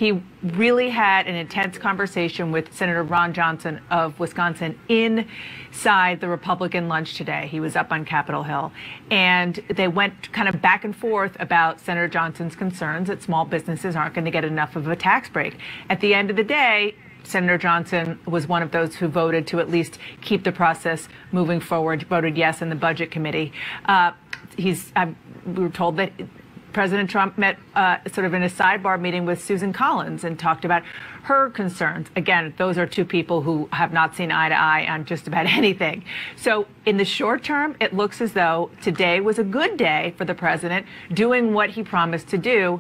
He really had an intense conversation with Senator Ron Johnson of Wisconsin inside the Republican lunch today. He was up on Capitol Hill, and they went kind of back and forth about Senator Johnson's concerns that small businesses aren't going to get enough of a tax break. At the end of the day, Senator Johnson was one of those who voted to at least keep the process moving forward, voted yes in the Budget Committee. We were told that President Trump met sort of in a sidebar meeting with Susan Collins and talked about her concerns. Again, those are two people who have not seen eye to eye on just about anything. So in the short term, it looks as though today was a good day for the president doing what he promised to do.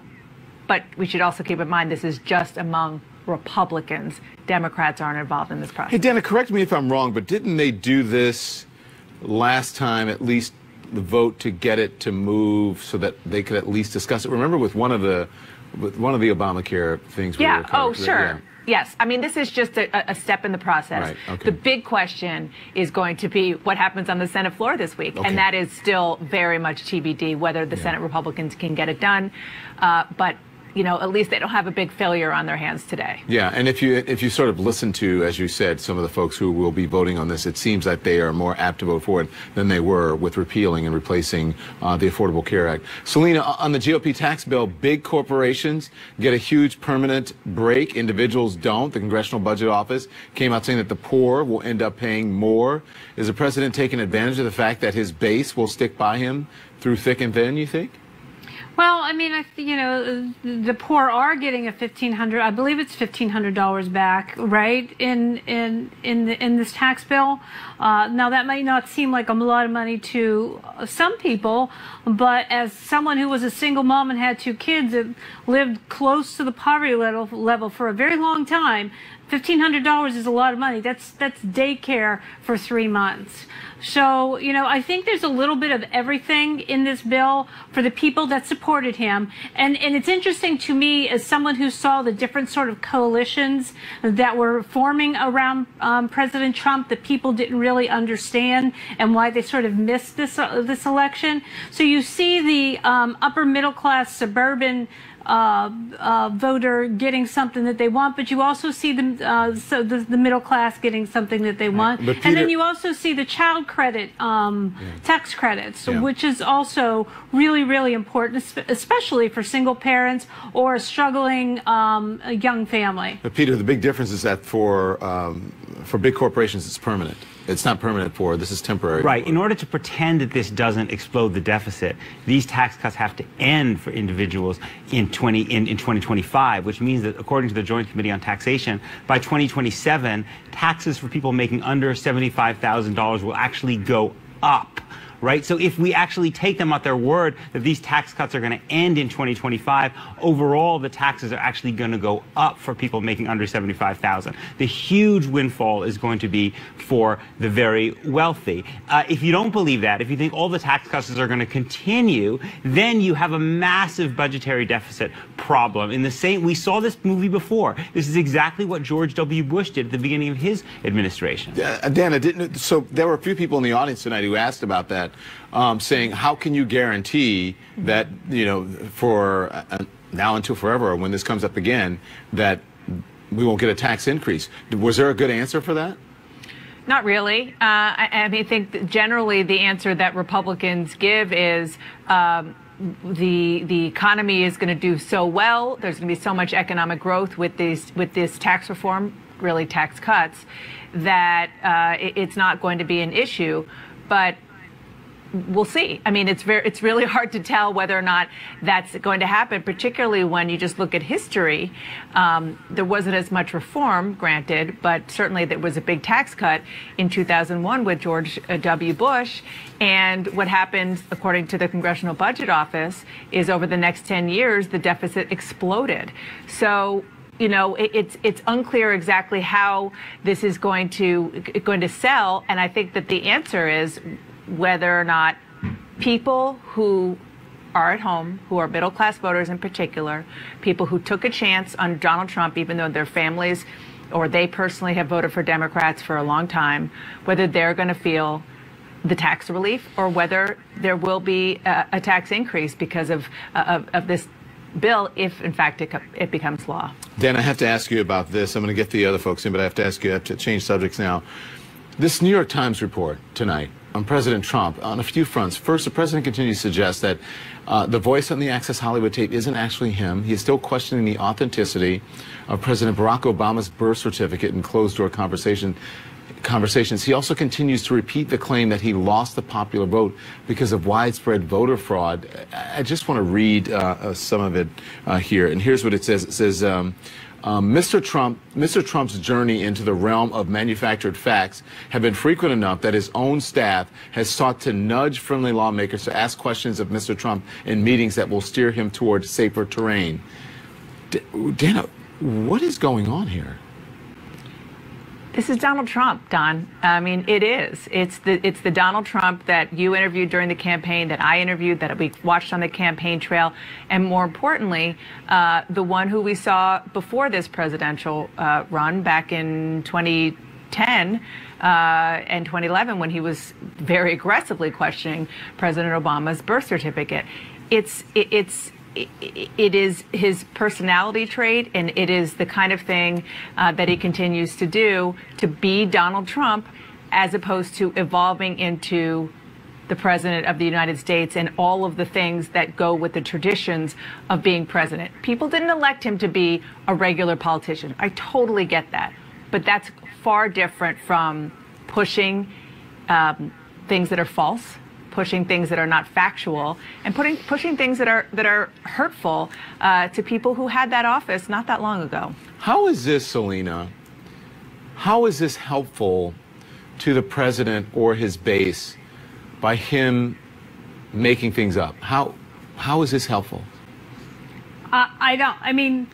But we should also keep in mind this is just among Republicans. Democrats aren't involved in this process. Hey, Dana, correct me if I'm wrong, but didn't they do this last time, at least the vote to get it to move so that they could at least discuss it? Remember with one of the Obamacare things? Yeah. Oh, sure. Yeah. Yes. I mean, this is just a step in the process. Right. Okay. The big question is going to be what happens on the Senate floor this week. Okay. And that is still very much TBD whether the Senate Republicans can get it done. But you know, at least they don't have a big failure on their hands today. Yeah, and if you sort of listen to, as you said, some of the folks who will be voting on this, it seems like they are more apt to vote for it than they were with repealing and replacing the Affordable Care Act. Selena, on the GOP tax bill, big corporations get a huge permanent break. Individuals don't. The Congressional Budget Office came out saying that the poor will end up paying more. Is the president taking advantage of the fact that his base will stick by him through thick and thin, you think? Well, I mean, you know, the poor are getting a I believe it's $1,500 back, right, in this tax bill. Now, that might not seem like a lot of money to some people, but as someone who was a single mom and had 2 kids that lived close to the poverty level for a very long time, $1,500 is a lot of money. That's daycare for 3 months. So, you know, I think there's a little bit of everything in this bill for the people that supported him. And it's interesting to me as someone who saw the different sort of coalitions that were forming around President Trump that people didn't really understand and why they sort of missed this election. So you see the upper middle class suburban voter getting something that they want, but you also see the middle class getting something that they want. Peter, and then you also see the child credit tax credits, which is also really, really important, especially for single parents or a struggling young family. But Peter, the big difference is that for big corporations, it's permanent. It's not permanent for, this is temporary. Right. In order to pretend that this doesn't explode the deficit, these tax cuts have to end for individuals in 2025, which means that according to the Joint Committee on Taxation, by 2027, taxes for people making under $75,000 will actually go up. Right? So if we actually take them at their word that these tax cuts are going to end in 2025, overall the taxes are actually going to go up for people making under $75,000. The huge windfall is going to be for the very wealthy. If you don't believe that, if you think all the tax cuts are going to continue, then you have a massive budgetary deficit problem. In the same, we saw this movie before. This is exactly what George W. Bush did at the beginning of his administration. Dan, so there were a few people in the audience tonight who asked about that. Saying, how can you guarantee that, you know, for now until forever, or when this comes up again, that we won't get a tax increase? Was there a good answer for that? Not really. I mean, I think that generally the answer that Republicans give is the economy is going to do so well. There's going to be so much economic growth with this tax reform, really tax cuts, that it's not going to be an issue. But we'll see. I mean, it's really hard to tell whether or not that's going to happen, particularly when you just look at history. There wasn't as much reform, granted, but certainly there was a big tax cut in 2001 with George W. Bush. And what happened, according to the Congressional Budget Office, is over the next 10 years, the deficit exploded. So, you know, it's unclear exactly how this is going to sell. And I think that the answer is whether or not people who are at home, who are middle-class voters in particular, people who took a chance on Donald Trump, even though their families or they personally have voted for Democrats for a long time, whether they're going to feel the tax relief or whether there will be a tax increase because of this bill if, in fact, it becomes law. Dan, I have to ask you about this. I'm going to get the other folks in, but I have to ask you, I have to change subjects now. This New York Times report tonight on President Trump on a few fronts. First, the president continues to suggest that the voice on the Access Hollywood tape isn't actually him. He is still questioning the authenticity of President Barack Obama's birth certificate in closed-door conversations. He also continues to repeat the claim that he lost the popular vote because of widespread voter fraud. I just want to read some of it here, and here's what it says. It says, Mr. Trump's journey into the realm of manufactured facts have been frequent enough that his own staff has sought to nudge friendly lawmakers to ask questions of Mr. Trump in meetings that will steer him toward safer terrain. Dana, what is going on here? This is Donald Trump, Don. I mean, it is. It's the Donald Trump that you interviewed during the campaign, that I interviewed, that we watched on the campaign trail, and more importantly, the one who we saw before this presidential run back in 2010 and 2011 when he was very aggressively questioning President Obama's birth certificate. It is his personality trait, and it is the kind of thing that he continues to do to be Donald Trump, as opposed to evolving into the president of the United States and all of the things that go with the traditions of being president. People didn't elect him to be a regular politician. I totally get that. But that's far different from pushing things that are false, pushing things that are not factual, and pushing things that are hurtful to people who had that office not that long ago. How is this, Selena? How is this helpful to the president or his base by him making things up? How is this helpful? I mean,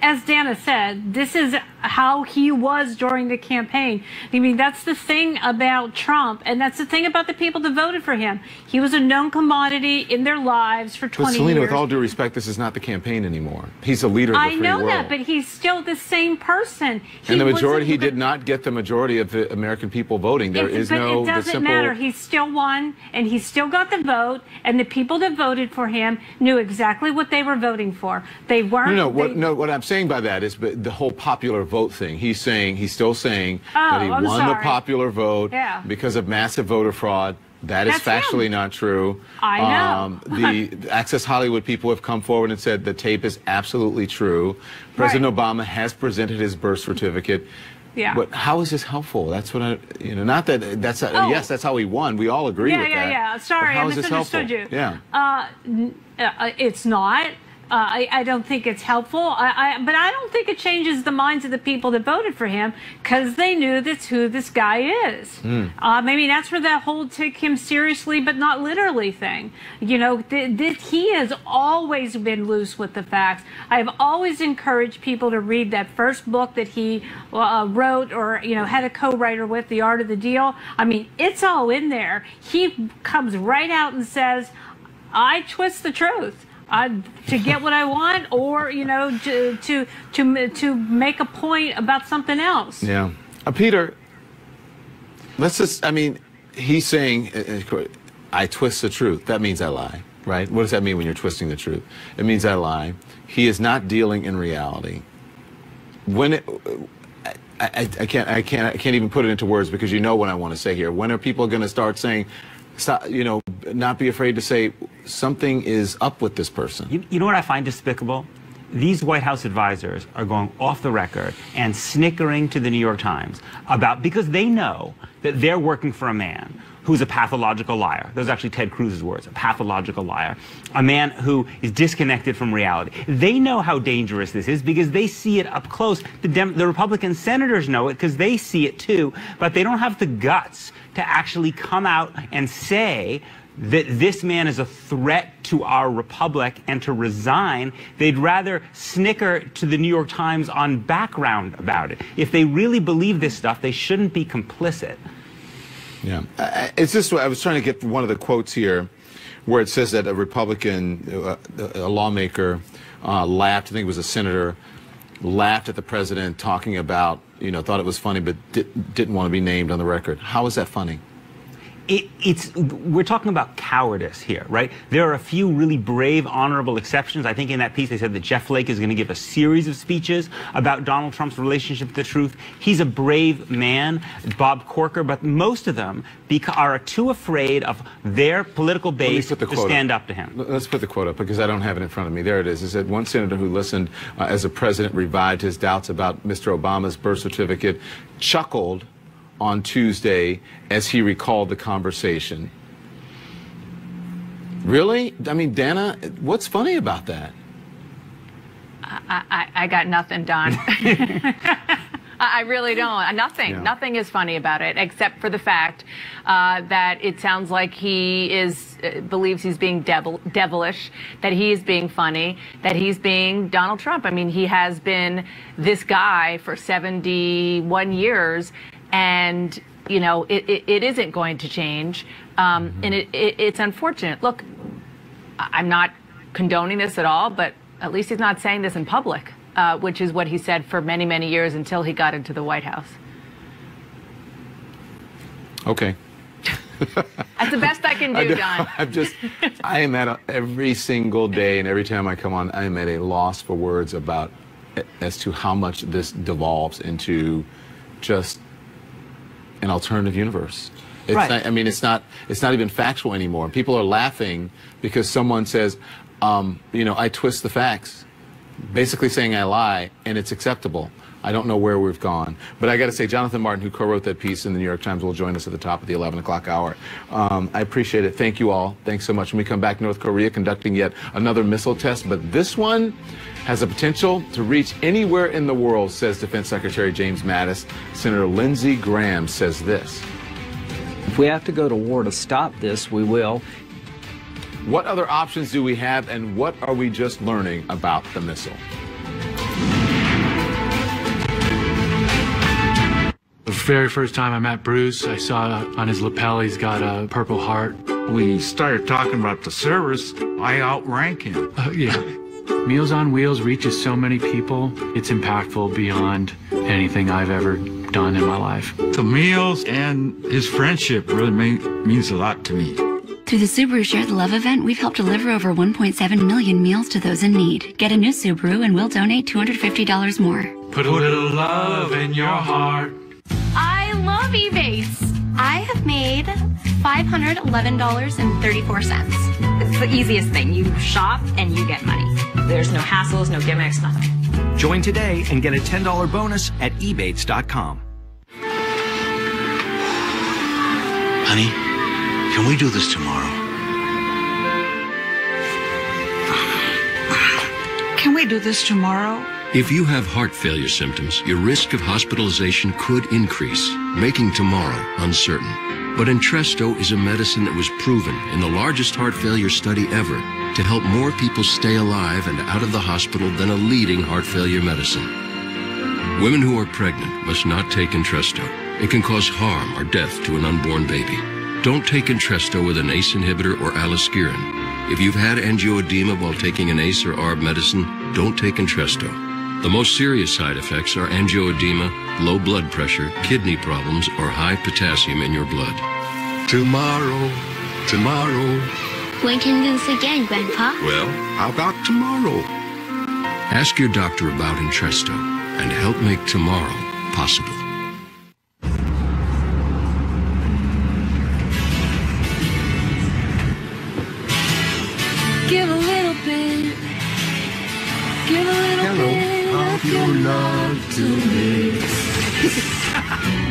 as Dana said, this is how he was during the campaign. I mean, that's the thing about Trump, and that's the thing about the people that voted for him. He was a known commodity in their lives for 20 years. But Selena, with all due respect, this is not the campaign anymore. He's a leader of the free world. I know that, but he's still the same person. And the majority, he did not get the majority of the American people voting. There is no, it doesn't matter. He still won, and he still got the vote, and the people that voted for him knew exactly what they were voting for. They weren't. What I'm saying by that is the whole popular vote thing. He's still saying that he won the popular vote because of massive voter fraud. That's factually not true. I know. The Access Hollywood people have come forward and said the tape is absolutely true. President Obama has presented his birth certificate. Yeah. But how is this helpful? That's what not that that's yes, that's how he won. We all agree with that. Yeah. Sorry, I misunderstood you. Yeah. It's not. I don't think it's helpful, but I don't think it changes the minds of the people that voted for him, because they knew that's who this guy is. Maybe that's where that whole take him seriously but not literally thing. You know, he has always been loose with the facts. I have always encouraged people to read that first book that he wrote or, had a co-writer with, The Art of the Deal. I mean, it's all in there. He comes right out and says, I twist the truth. To get what I want, or to make a point about something else. Yeah, Peter. Let's just. I mean, he's saying, "I twist the truth." That means I lie, right? What does that mean when you're twisting the truth? It means I lie. He is not dealing in reality. When I can't even put it into words, because you know what I want to say here. When are people going to start saying? Stop, not be afraid to say something is up with this person. You know what I find despicable? These White House advisors are going off the record and snickering to the New York Times because they know that they're working for a man who's a pathological liar. Those are actually Ted Cruz's words, a pathological liar. A man who is disconnected from reality. They know how dangerous this is because they see it up close. The Republican senators know it because they see it too, but they don't have the guts to actually come out and say that this man is a threat to our republic and to resign. They'd rather snicker to the New York Times on background about it. If they really believe this stuff, they shouldn't be complicit. Yeah, it's this way. I was trying to get one of the quotes here where it says that a Republican, a lawmaker, laughed, I think it was a senator, laughed at the president talking about, thought it was funny, but didn't want to be named on the record. How is that funny? we're talking about cowardice here, right? There are a few really brave, honorable exceptions. I think in that piece they said that Jeff Flake is going to give a series of speeches about Donald Trump's relationship to the truth. He's a brave man, Bob Corker, but most of them are too afraid of their political base to stand up to him. Let's put the quote up because I don't have it in front of me. There it is. It said one senator who listened as the president revived his doubts about Mr. Obama's birth certificate chuckled on Tuesday as he recalled the conversation. Really? I mean, Dana, what's funny about that? I got nothing, Don. I really don't. Nothing. Yeah. Nothing is funny about it, except for the fact that it sounds like he believes he's being devilish, that he is being funny, that he's being Donald Trump. I mean, he has been this guy for 71 years, and you know it isn't going to change, and it's unfortunate. Look, I'm not condoning this at all, but at least he's not saying this in public, which is what he said for many, many years until he got into the White House. Okay. That's the best I can do, Don. I am every single day and every time I come on, I am at a loss for words as to how much this devolves into just an alternative universe. It's right. not, I mean, it's not even factual anymore. People are laughing because someone says, you know, I twist the facts, basically saying I lie, and it's acceptable. I don't know where we've gone. But I got to say, Jonathan Martin, who co-wrote that piece in the New York Times, will join us at the top of the 11 o'clock hour. I appreciate it. Thank you all. Thanks so much. When we come back, North Korea conducting yet another missile test, but this one has the potential to reach anywhere in the world, says Defense Secretary James Mattis. Senator Lindsey Graham says this. If we have to go to war to stop this, we will. What other options do we have, and what are we just learning about the missile? The very first time I met Bruce, I saw on his lapel he's got a Purple Heart. We started talking about the service. I outrank him. Yeah. Meals on Wheels reaches so many people. It's impactful beyond anything I've ever done in my life. The meals and his friendship really means a lot to me. Through the Subaru Share the Love event, we've helped deliver over 1.7 million meals to those in need. Get a new Subaru and we'll donate $250 more. Put a little love in your heart. I love Ebates. I have made $511.34. It's the easiest thing. You shop and you get money. There's no hassles, no gimmicks, nothing. Join today and get a $10 bonus at ebates.com. Honey, can we do this tomorrow? Can we do this tomorrow? If you have heart failure symptoms, your risk of hospitalization could increase, making tomorrow uncertain. But Entresto is a medicine that was proven in the largest heart failure study ever to help more people stay alive and out of the hospital than a leading heart failure medicine. Women who are pregnant must not take Entresto. It can cause harm or death to an unborn baby. Don't take Entresto with an ACE inhibitor or aliskiren. If you've had angioedema while taking an ACE or ARB medicine, don't take Entresto. The most serious side effects are angioedema, low blood pressure, kidney problems, or high potassium in your blood. Tomorrow. When can this again, Grandpa? Well, how about tomorrow? Ask your doctor about Entresto and help make tomorrow possible. Give a little bit. Give a little bit of your love to me.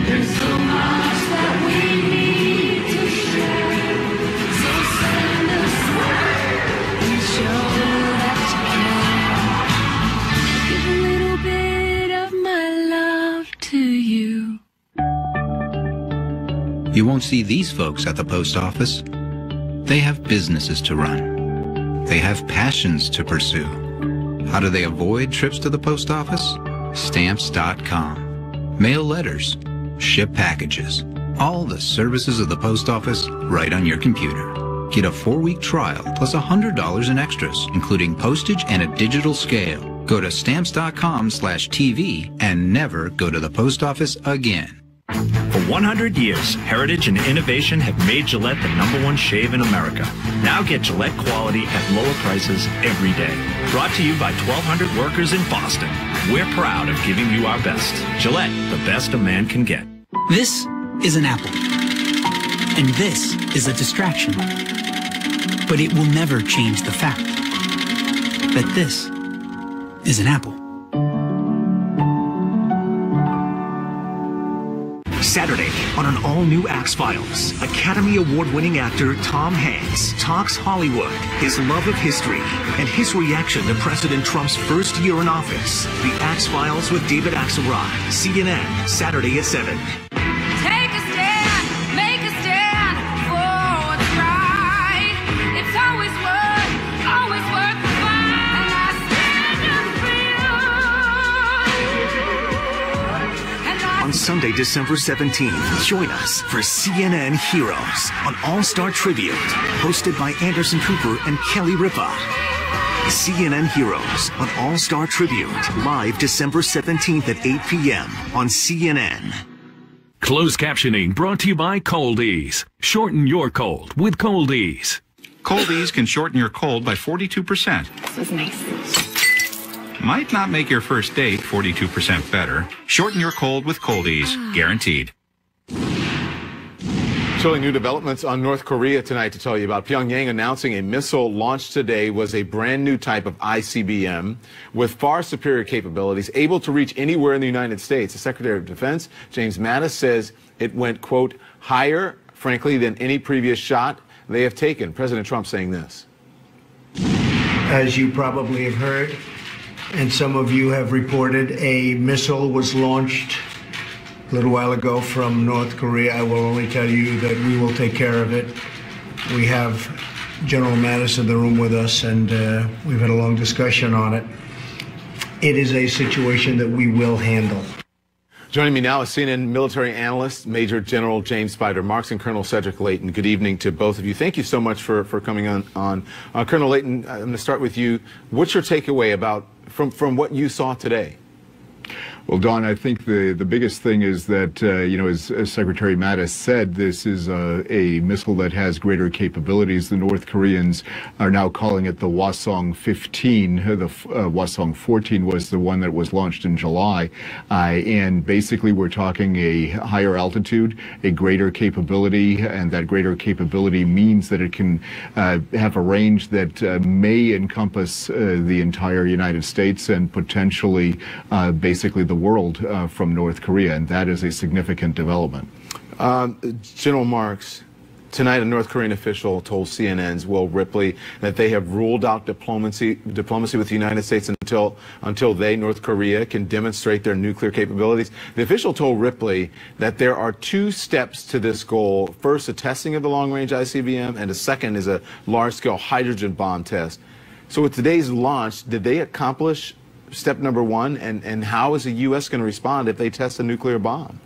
There's so much that we need to share. So send us word and show that you care. Give a little bit of my love to you. You won't see these folks at the post office. They have businesses to run. They have passions to pursue. How do they avoid trips to the post office? Stamps.com. Mail letters, ship packages, all the services of the post office right on your computer. Get a 4-week trial plus $100 in extras, including postage and a digital scale. Go to stamps.com/TV and never go to the post office again. For 100 years, heritage and innovation have made Gillette the #1 shave in America. Now get Gillette quality at lower prices every day. Brought to you by 1,200 workers in Boston. We're proud of giving you our best. Gillette, the best a man can get. This is an apple. And this is a distraction. But it will never change the fact that this is an apple. Saturday on an all-new Axe-Files, Academy Award-winning actor Tom Hanks talks Hollywood, his love of history, and his reaction to President Trump's first year in office. The Axe-Files with David Axelrod, CNN, Saturday at 7. Take a stand, make a stand for what's right. It's always worth the fight. And I stand up for you. On Sunday, December 17th, join us for CNN Heroes, an all-star tribute, hosted by Anderson Cooper and Kelly Ripa. CNN Heroes, an all-star tribute, live December 17th at 8 p.m. on CNN. Closed captioning brought to you by Cold Ease. Shorten your cold with Cold Ease. Cold Ease can shorten your cold by 42%. This was nice. Might not make your first date 42% better. Shorten your cold with Cold Ease, guaranteed. Chilling new developments on North Korea tonight to tell you about. Pyongyang announcing a missile launched today was a brand new type of ICBM with far superior capabilities, able to reach anywhere in the United States. The Secretary of Defense, James Mattis, says it went, quote, higher, frankly, than any previous shot they have taken. President Trump saying this. As you probably have heard, and some of you have reported, a missile was launched a little while ago from North Korea. I will only tell you that we will take care of it. We have General Mattis in the room with us, and we've had a long discussion on it. It is a situation that we will handle. Joining me now is CNN military analyst, Major General James Spider Marks and Colonel Cedric Layton. Good evening to both of you. Thank you so much for coming on. Colonel Layton, I'm going to start with you. What's your takeaway from what you saw today? Well, Don, I think the biggest thing is that, as Secretary Mattis said, this is a missile that has greater capabilities. The North Koreans are now calling it the Hwasong-15. The Hwasong-14 was the one that was launched in July. And basically, we're talking a higher altitude, a greater capability, and that greater capability means that it can have a range that may encompass the entire United States and potentially basically the world from North Korea, and that is a significant development. General Marks, tonight a North Korean official told CNN's Will Ripley that they have ruled out diplomacy with the United States until they, North Korea, can demonstrate their nuclear capabilities. The official told Ripley that there are two steps to this goal. First, a testing of the long-range ICBM, and the second is a large-scale hydrogen bomb test. So with today's launch, did they accomplish step number one, and how is the U.S. going to respond if they test a nuclear bomb?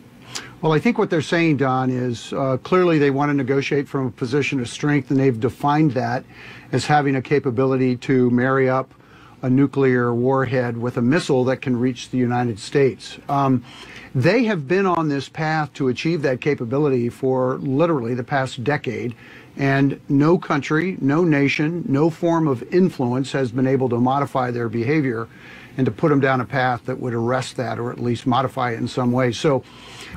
Well, I think what they're saying, Don, is clearly they want to negotiate from a position of strength, and they've defined that as having a capability to marry up a nuclear warhead with a missile that can reach the United States. They have been on this path to achieve that capability for literally the past decade, and no country, no nation, no form of influence has been able to modify their behavior and to put them down a path that would arrest that or at least modify it in some way. So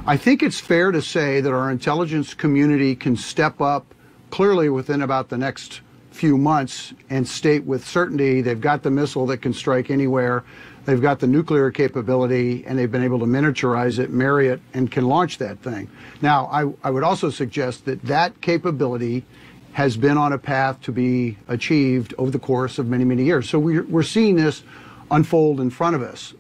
I think it's fair to say that our intelligence community can step up clearly within about the next few months and state with certainty they've got the missile that can strike anywhere, they've got the nuclear capability, and they've been able to miniaturize it, marry it, and can launch that thing. Now, I would also suggest that that capability has been on a path to be achieved over the course of many, many years. So we're seeing this unfold in front of us.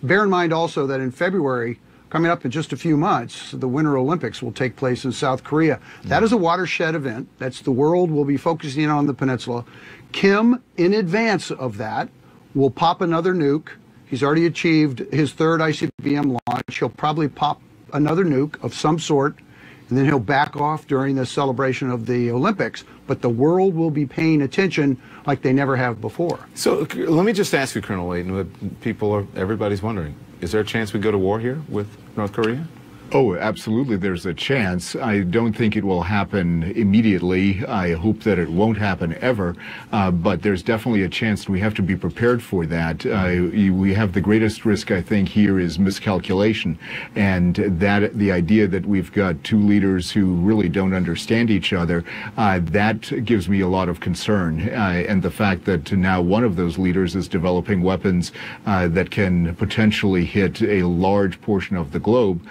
Bear in mind also that in February, coming up in just a few months, the Winter Olympics will take place in South Korea. That is a watershed event. That's the world will be focusing on the peninsula. Kim, in advance of that, will pop another nuke. He's already achieved his third ICBM launch. He'll probably pop another nuke of some sort, and then he'll back off during the celebration of the Olympics. But the world will be paying attention like they never have before. So let me just ask you, Colonel Layton, what everybody's wondering, is there a chance we go to war here with North Korea? Oh, absolutely. There's a chance. I don't think it will happen immediately. I hope that it won't happen ever. But there's definitely a chance, and we have to be prepared for that. We have the greatest risk, I think, here is miscalculation. And that the idea that we've got two leaders who really don't understand each other, that gives me a lot of concern. And the fact that now one of those leaders is developing weapons that can potentially hit a large portion of the globe,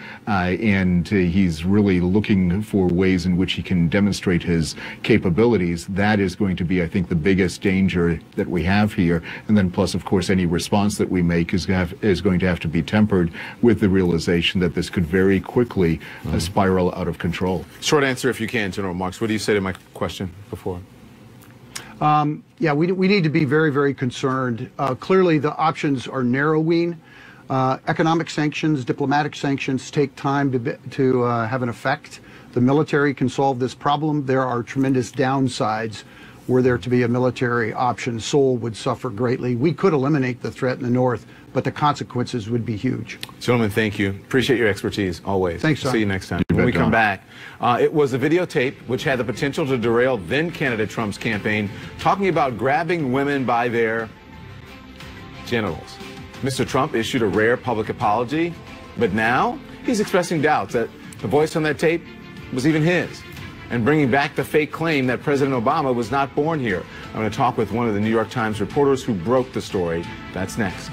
and he's really looking for ways in which he can demonstrate his capabilities. That is going to be, I think, the biggest danger that we have here. And then plus, of course, any response that we make is going to have to be tempered with the realization that this could very quickly spiral out of control. Short answer, if you can, General Marks. What do you say to my question before? Yeah, we need to be very, very concerned. Clearly, the options are narrowing. Economic sanctions, diplomatic sanctions take time to have an effect. The military can solve this problem. There are tremendous downsides were there to be a military option. Seoul would suffer greatly. We could eliminate the threat in the north, but the consequences would be huge. Gentlemen, thank you. Appreciate your expertise, always. Thanks, Don. See you next time. You When we bet, come Don. back, it was a videotape which had the potential to derail then-candidate Trump's campaign, talking about grabbing women by their genitals. Mr. Trump issued a rare public apology, but now he's expressing doubts that the voice on that tape was even his, and bringing back the fake claim that President Obama was not born here. I'm going to talk with one of the New York Times reporters who broke the story. That's next.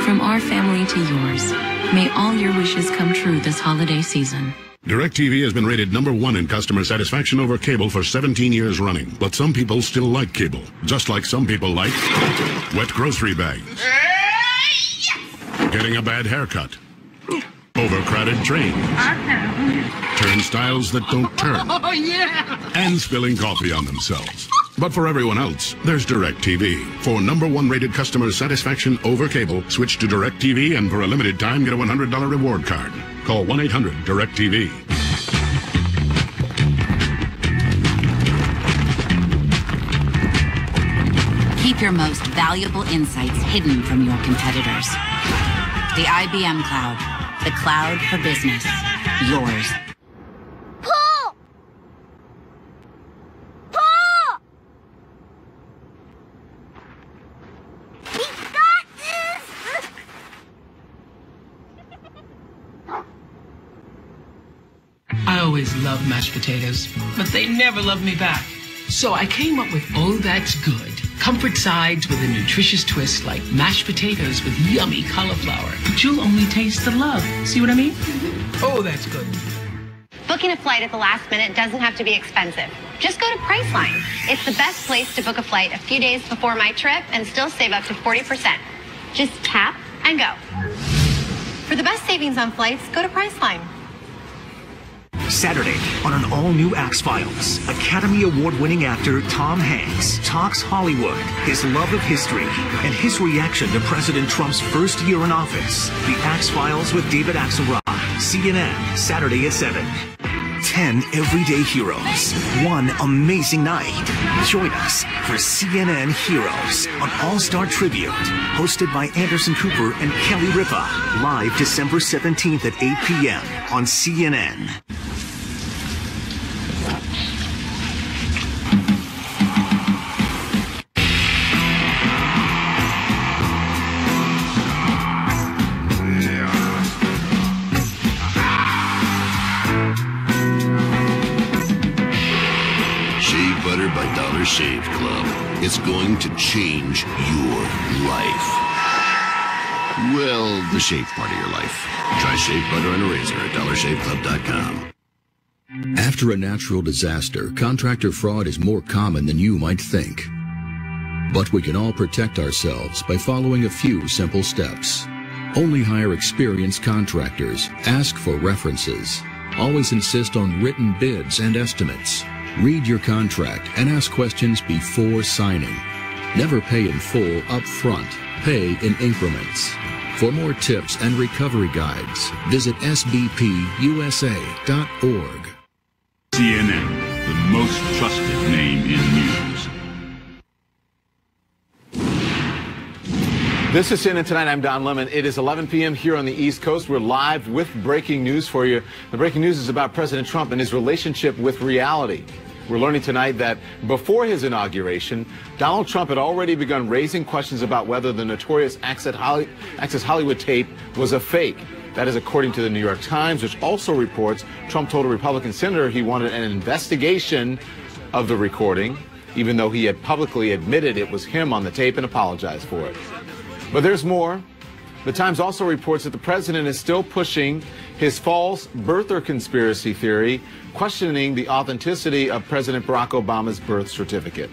From our family to yours, may all your wishes come true this holiday season. DirecTV has been rated #1 in customer satisfaction over cable for 17 years running. But some people still like cable, just like some people like wet grocery bags, getting a bad haircut, overcrowded trains, turnstiles that don't turn, Oh, yeah! and spilling coffee on themselves. But for everyone else, there's DirecTV. For #1 rated customer satisfaction over cable, switch to DirecTV and for a limited time get a $100 reward card. Call 1-800-DirecTV. Keep your most valuable insights hidden from your competitors. The IBM Cloud, the cloud for business. Yours. Paul! Paul! We got this! I always loved mashed potatoes, but they never loved me back. So I came up with Oh That's Good. Comfort sides with a nutritious twist like mashed potatoes with yummy cauliflower. But you'll only taste the love. See what I mean? Oh, that's good. Booking a flight at the last minute doesn't have to be expensive. Just go to Priceline. It's the best place to book a flight a few days before my trip and still save up to 40%. Just tap and go. For the best savings on flights, go to Priceline. Saturday on an all-new X-Files, Academy Award-winning actor Tom Hanks talks Hollywood, his love of history, and his reaction to President Trump's first year in office. The X-Files with David Axelrod, CNN, Saturday at 7. 10 everyday heroes, one amazing night. Join us for CNN Heroes on All-Star Tribute, hosted by Anderson Cooper and Kelly Ripa, live December 17th at 8 p.m. on CNN. the Dollar Shave Club. It's going to change your life. Well, the shave part of your life. Try shave butter and a razor at dollarshaveclub.com. After a natural disaster, contractor fraud is more common than you might think. But we can all protect ourselves by following a few simple steps. Only hire experienced contractors. Ask for references. Always insist on written bids and estimates. Read your contract and ask questions before signing. Never pay in full up front. Pay in increments. For more tips and recovery guides, visit sbpusa.org. CNN, the most trusted name in news. This is CNN Tonight. I'm Don Lemon. It is 11 p.m. here on the East Coast. We're live with breaking news for you. The breaking news is about President Trump and his relationship with reality. We're learning tonight that before his inauguration, Donald Trump had already begun raising questions about whether the notorious Access Hollywood tape was a fake. That is according to the New York Times, which also reports Trump told a Republican senator he wanted an investigation of the recording, even though he had publicly admitted it was him on the tape and apologized for it. But there's more. The Times also reports that the president is still pushing his false birther conspiracy theory, questioning the authenticity of President Barack Obama's birth certificate.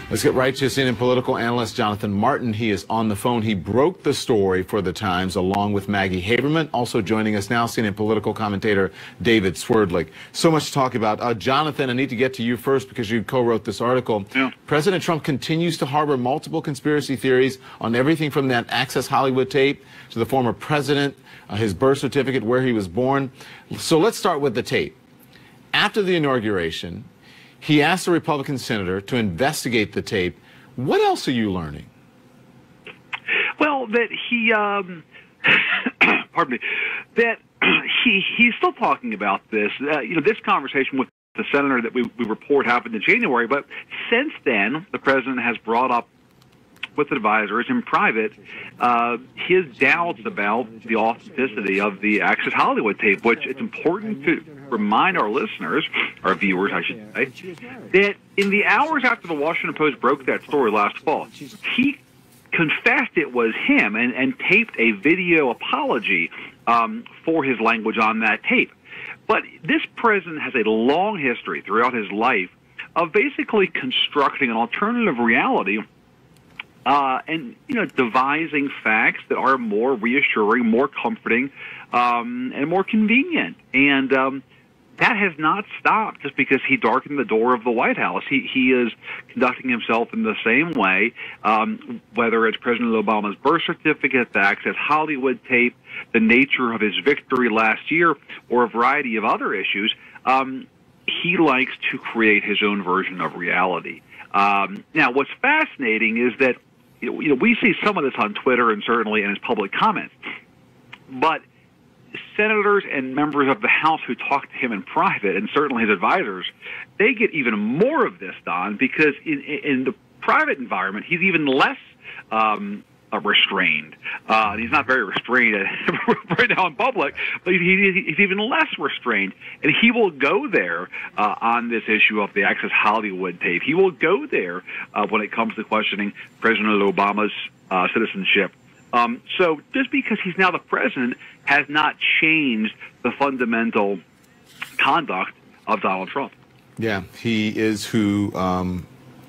Let's get right to CNN political analyst Jonathan Martin. He is on the phone. He broke the story for the Times along with Maggie Haberman. Also joining us now, CNN political commentator David Swerdlick. So much to talk about. Jonathan, I need to get to you first because you co-wrote this article. Yeah. President Trump continues to harbor multiple conspiracy theories on everything from that Access Hollywood tape to the former president, his birth certificate, where he was born. So let's start with the tape. After the inauguration, he asked a Republican senator to investigate the tape. What else are you learning? Well, that he, pardon me, that he's still talking about this. This conversation with the senator that we report happened in January, but since then, the president has brought up with advisors in private his doubts about the authenticity of the Access Hollywood tape, which it's important to remind our listeners, our viewers, I should say, that in the hours after the Washington Post broke that story last fall, he confessed it was him and taped a video apology for his language on that tape. But this president has a long history throughout his life of basically constructing an alternative reality and devising facts that are more reassuring, more comforting, and more convenient. And that has not stopped just because he darkened the door of the White House. He is conducting himself in the same way, whether it's President Obama's birth certificate, the Access Hollywood tape, the nature of his victory last year, or a variety of other issues. He likes to create his own version of reality. Now, what's fascinating is that we see some of this on Twitter and certainly in his public comments, but senators and members of the House who talk to him in private, and certainly his advisors, they get even more of this, Don, because in the private environment, he's even less restrained. He's not very restrained right now in public, but he's even less restrained. And he will go there on this issue of the Access Hollywood tape. He will go there when it comes to questioning President Obama's citizenship. So just because he's now the president has not changed the fundamental conduct of Donald Trump. Yeah, he is who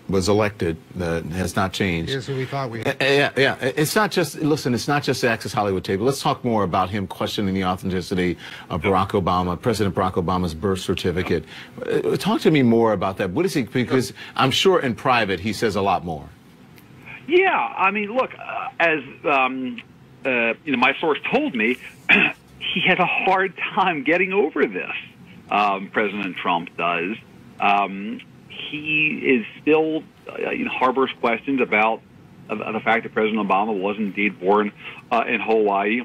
was elected. That has not changed. Here's who we thought we had. Yeah. It's not just, listen, it's not just the Access Hollywood tape. Let's talk more about him questioning the authenticity of Barack Obama, President Barack Obama's birth certificate. Talk to me more about that. What is he, because I'm sure in private he says a lot more. Yeah, I mean, look, as my source told me, he has a hard time getting over this. President Trump does. He is still harbors questions about the fact that President Obama was indeed born in Hawaii.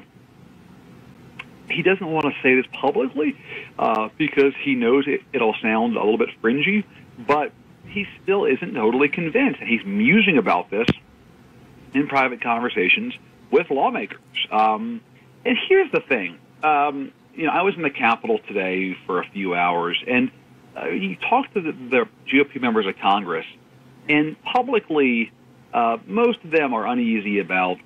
He doesn't want to say this publicly because he knows it'll sound a little bit fringy, but he still isn't totally convinced. And he's musing about this in private conversations with lawmakers. And here's the thing. I was in the Capitol today for a few hours, and you talk to the GOP members of Congress, and publicly, most of them are uneasy about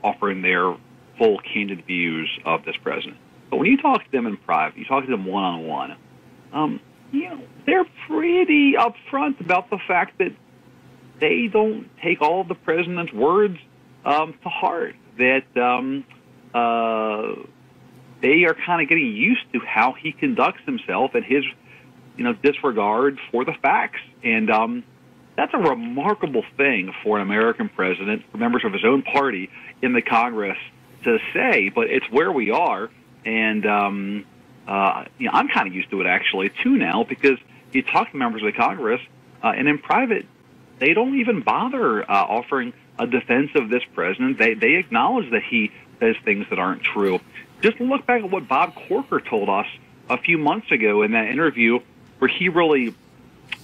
offering their full, candid views of this president. But when you talk to them in private, you talk to them one-on-one, they're pretty upfront about the fact that they don't take all of the president's words to heart, that they are kind of getting used to how he conducts himself and his, disregard for the facts. And that's a remarkable thing for an American president, for members of his own party in the Congress to say, but it's where we are. And, I'm kind of used to it, actually, too, now, because you talk to members of the Congress, and in private, they don't even bother offering a defense of this president. They acknowledge that he says things that aren't true. Just look back at what Bob Corker told us a few months ago in that interview where he really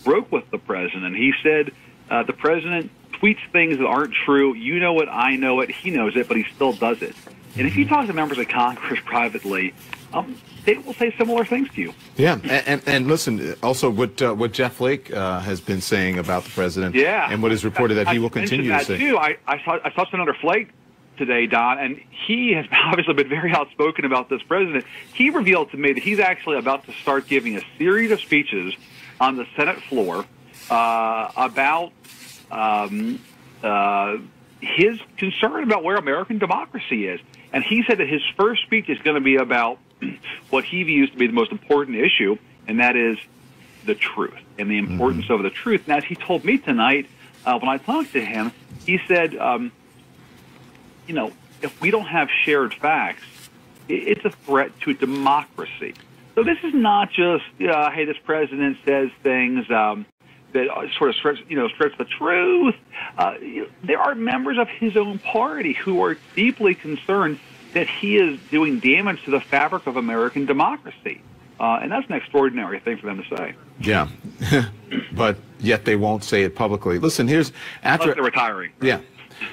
broke with the president. He said the president tweets things that aren't true. You know it, I know it, he knows it, but he still does it. And if you talk to members of Congress privately, they will say similar things to you. Yeah, and listen, also what Jeff Flake has been saying about the president, and what is reported that he will continue to say. Too. I saw Senator Flake today, Don, and he has obviously been very outspoken about this president. He revealed to me that he's actually about to start giving a series of speeches on the Senate floor about his concern about where American democracy is. And he said that his first speech is going to be about what he views to be the most important issue, and that is the truth and the importance of the truth. And as he told me tonight, when I talked to him, he said, if we don't have shared facts, it's a threat to democracy. So this is not just, hey, this president says things that sort of stretch the truth. There are members of his own party who are deeply concerned that he is doing damage to the fabric of American democracy. And that's an extraordinary thing for them to say. Yeah, but yet they won't say it publicly. Listen, here's after they're retiring. Yeah.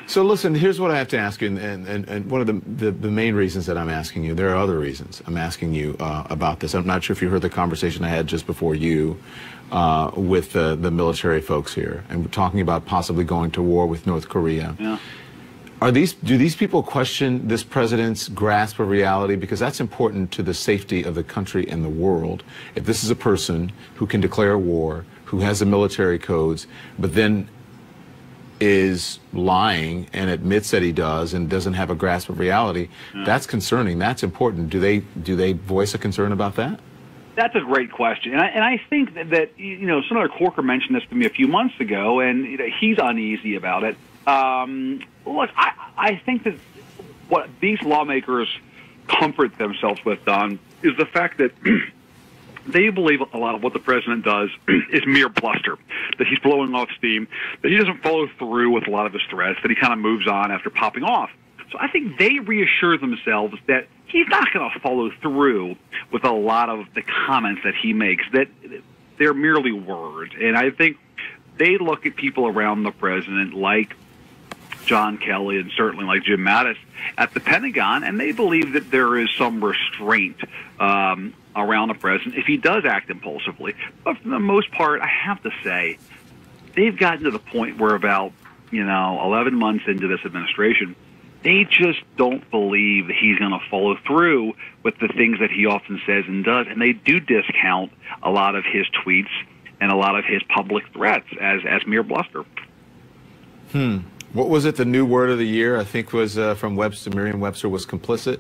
So listen, here's what I have to ask you, and one of the main reasons that I'm asking you, there are other reasons I'm asking you about this. I'm not sure if you heard the conversation I had just before you with the military folks here, and we're talking about possibly going to war with North Korea. Yeah. Do these people question this president's grasp of reality? Because that's important to the safety of the country and the world. If this is a person who can declare war, who has the military codes, but then is lying and admits that he does and doesn't have a grasp of reality, that's concerning. That's important. Do they voice a concern about that? That's a great question, and I think that Senator Corker mentioned this to me a few months ago, and he's uneasy about it. Look, I think that what these lawmakers comfort themselves with, Don, is the fact that they believe a lot of what the president does is mere bluster, that he's blowing off steam, that he doesn't follow through with a lot of his threats, that he kind of moves on after popping off. So I think they reassure themselves that he's not going to follow through with a lot of the comments that he makes, that they're merely words. And I think they look at people around the president like John Kelly and certainly like Jim Mattis at the Pentagon, and they believe that there is some restraint around the president if he does act impulsively. But for the most part, I have to say, they've gotten to the point where about 11 months into this administration, they just don't believe that he's going to follow through with the things that he often says and does, and they do discount a lot of his tweets and a lot of his public threats as mere bluster. What was it? The new word of the year, I think, was from Webster. Merriam-Webster was complicit.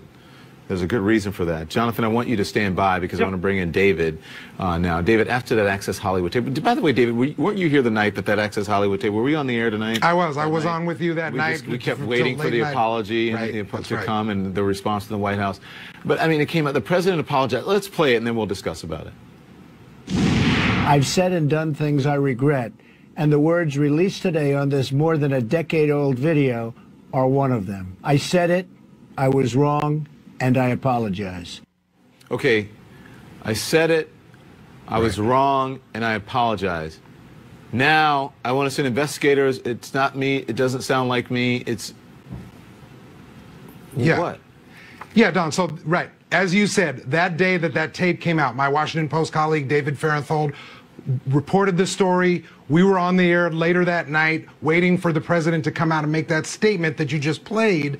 There's a good reason for that. Jonathan, I want you to stand by because I want to bring in David now. David, after that Access Hollywood tape, by the way, David, weren't you here the night that Access Hollywood tape, were we on the air tonight? I was on with you that night. We kept waiting for the apology to come and the response from the White House. But, I mean, it came out, the president apologized. Let's play it and then we'll discuss about it. I've said and done things I regret, and the words released today on this more than a decade-old video are one of them. I said it, I was wrong, and I apologize. Okay, I said it, I was wrong, and I apologize. Now, I want to send investigators. It's not me. It doesn't sound like me. It's... Yeah. What? Yeah, Don, so, right. as you said, that day that tape came out, my Washington Post colleague David Farenthold reported the story. We were on the air later that night waiting for the president to come out and make that statement that you just played.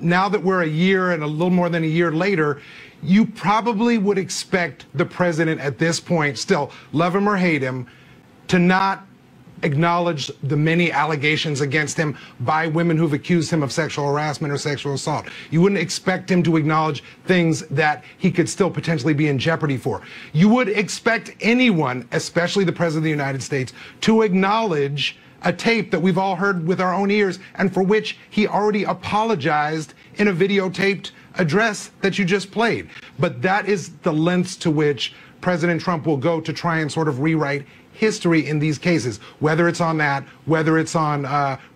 Now that we're a year and a little more than a year later, you probably would expect the president at this point, still love him or hate him, to not acknowledge the many allegations against him by women who've accused him of sexual harassment or sexual assault. You wouldn't expect him to acknowledge things that he could still potentially be in jeopardy for. You would expect anyone, especially the President of the United States, to acknowledge a tape that we've all heard with our own ears and for which he already apologized in a videotaped address that you just played. But that is the lengths to which President Trump will go to try and sort of rewrite history in these cases, whether it's on that, whether it's on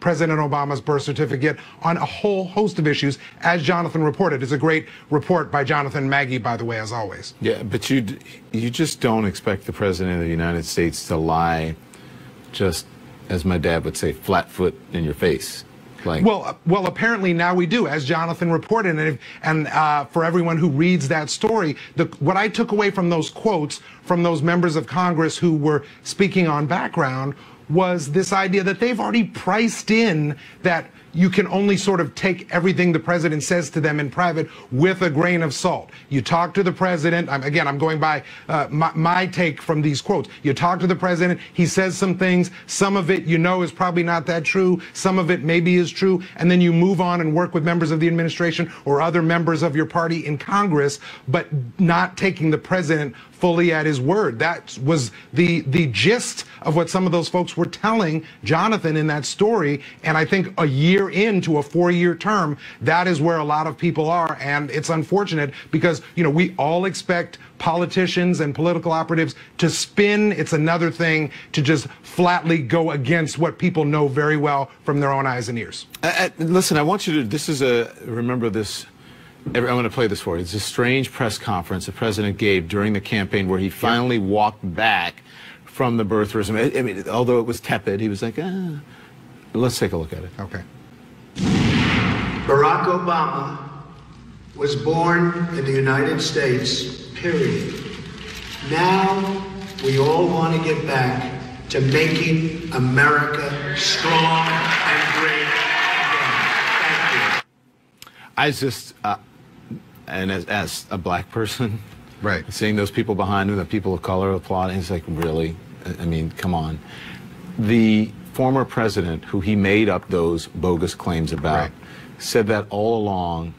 President Obama's birth certificate, on a whole host of issues, as Jonathan reported. It's a great report by Jonathan Maggie, by the way, as always. Yeah, but you just don't expect the President of the United States to lie, just, as my dad would say, flat foot in your face. Like, well, apparently now we do, as Jonathan reported, and for everyone who reads that story, what I took away from those quotes from those members of Congress who were speaking on background was this idea that they've already priced in that you can only sort of take everything the president says to them in private with a grain of salt. You talk to the president, again, I'm going by my take from these quotes. You talk to the president, he says some things, some of it you know is probably not that true, some of it maybe is true, and then you move on and work with members of the administration or other members of your party in Congress, but not taking the president fully at his word. That was the gist of what some of those folks were telling Jonathan in that story. And I think a year into a 4-year term, that is where a lot of people are. And it's unfortunate because, you know, we all expect politicians and political operatives to spin. It's another thing to just flatly go against what people know very well from their own eyes and ears. Listen, I want you to, remember this. I'm going to play this for you. It's a strange press conference the president gave during the campaign where he finally walked back from the birtherism. I mean, although it was tepid, he was like, let's take a look at it. Okay. Barack Obama was born in the United States, period. Now we all want to get back to making America strong and great again. Thank you. I just, and as a black person, right, seeing those people behind him, the people of color applauding, it's like, really? I mean, come on. The former president, who he made up those bogus claims about, said that all along.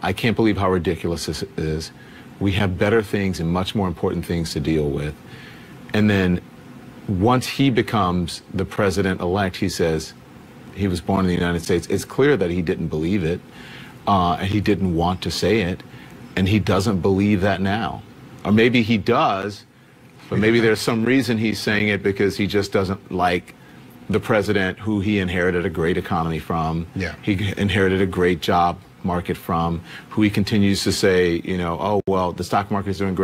I can't believe how ridiculous this is. We have better things and much more important things to deal with. And then once he becomes the president-elect, he says he was born in the United States. It's clear that he didn't believe it, and he didn't want to say it, and he doesn't believe that now. Or maybe he does, but maybe there's some reason he's saying it because he just doesn't like the president who he inherited a great economy from. Yeah. He inherited a great job market from, who he continues to say, you know, oh, well, the stock market is doing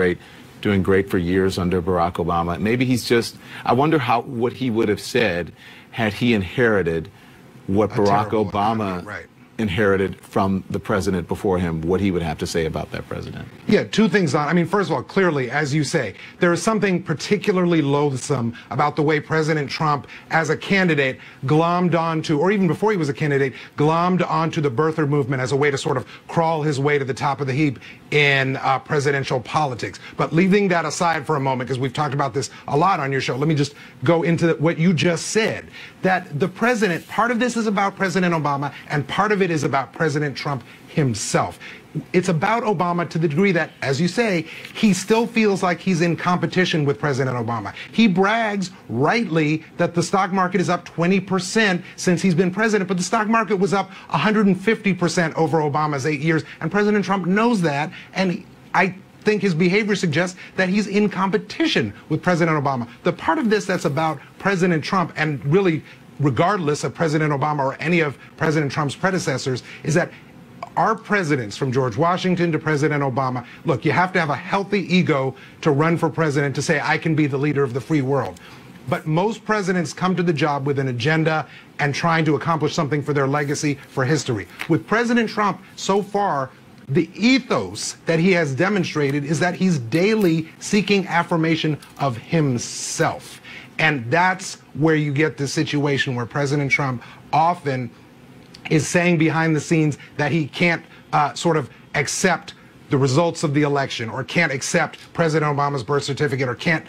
great for years under Barack Obama. Maybe he's just, I wonder what he would have said had he inherited what Barack Obama inherited from the president before him, what he would have to say about that president. Yeah, two things on. I mean, first of all, clearly, as you say, there is something particularly loathsome about the way President Trump, as a candidate, glommed onto, or even before he was a candidate, glommed onto the birther movement as a way to sort of crawl his way to the top of the heap in presidential politics. But leaving that aside for a moment, because we've talked about this a lot on your show, let me just go into what you just said, that the president, part of this is about President Obama, and part of it is about President Trump himself. It's about Obama to the degree that, as you say, he still feels like he's in competition with President Obama. He brags, rightly, that the stock market is up 20% since he's been president, but the stock market was up 150% over Obama's 8 years, and President Trump knows that, and I think his behavior suggests that he's in competition with President Obama. The part of this that's about President Trump, and really regardless of President Obama or any of President Trump's predecessors, is that our presidents, from George Washington to President Obama, look, you have to have a healthy ego to run for president, to say, I can be the leader of the free world. But most presidents come to the job with an agenda and trying to accomplish something for their legacy, for history. With President Trump, so far, the ethos that he has demonstrated is that he's daily seeking affirmation of himself. And that's where you get the situation where President Trump often is saying behind the scenes that he can't sort of accept the results of the election, or can't accept President Obama's birth certificate, or can't,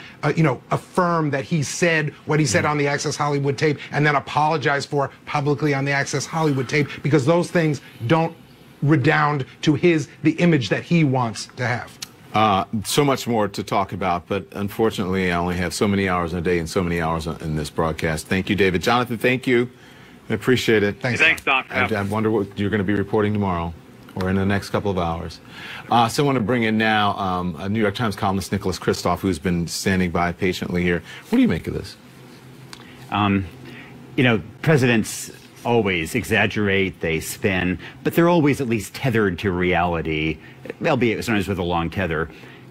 affirm that he said what he said on the Access Hollywood tape and then apologize for publicly on the Access Hollywood tape, because those things don't redound to the image that he wants to have. So much more to talk about, but unfortunately I only have so many hours in a day and so many hours in this broadcast. Thank you, David. Jonathan, thank you. I appreciate it. Thanks, Don. I wonder what you're going to be reporting tomorrow or in the next couple of hours. So I want to bring in now a New York Times columnist, Nicholas Kristof, who's been standing by patiently here. What do you make of this? Presidents always exaggerate, they spin, but they're always at least tethered to reality, albeit sometimes with a long tether.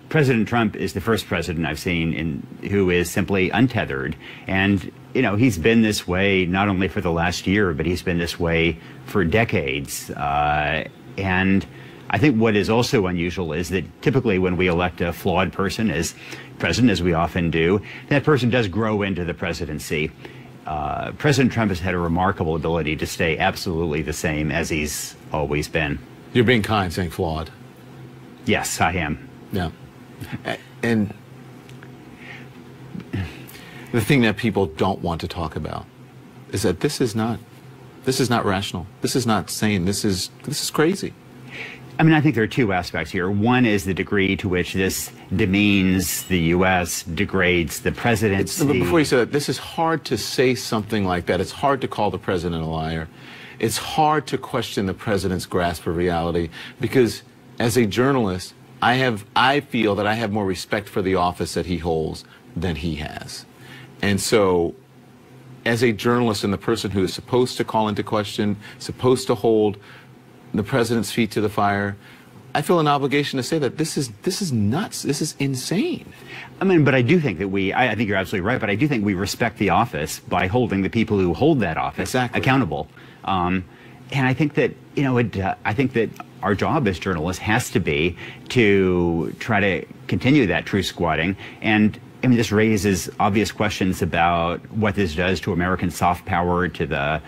President Trump is the first president I've seen who is simply untethered. And, he's been this way not only for the last year, but he's been this way for decades. And I think what is also unusual is that typically when we elect a flawed person as president, as we often do, that person does grow into the presidency. President Trump has had a remarkable ability to stay absolutely the same as he's always been. You're being kind, saying flawed. Yes, I am. Yeah. And the thing that people don't want to talk about is that this is not rational. This is not sane. This is crazy. I mean, I think there are two aspects here. One is the degree to which this demeans the U.S., degrades the presidency. But before you say that, this is hard to say something like that. It's hard to call the president a liar. It's hard to question the president's grasp of reality, because as a journalist, I feel that I have more respect for the office that he holds than he has. And so, as a journalist and the person who is supposed to call into question, supposed to hold the president's feet to the fire, I feel an obligation to say that this is nuts. This is insane. I mean, but I do think that I think you're absolutely right, but I do think we respect the office by holding the people who hold that office accountable. And I think that, I think that our job as journalists has to be to try to continue that truth squatting. And I mean, this raises obvious questions about what this does to American soft power, to the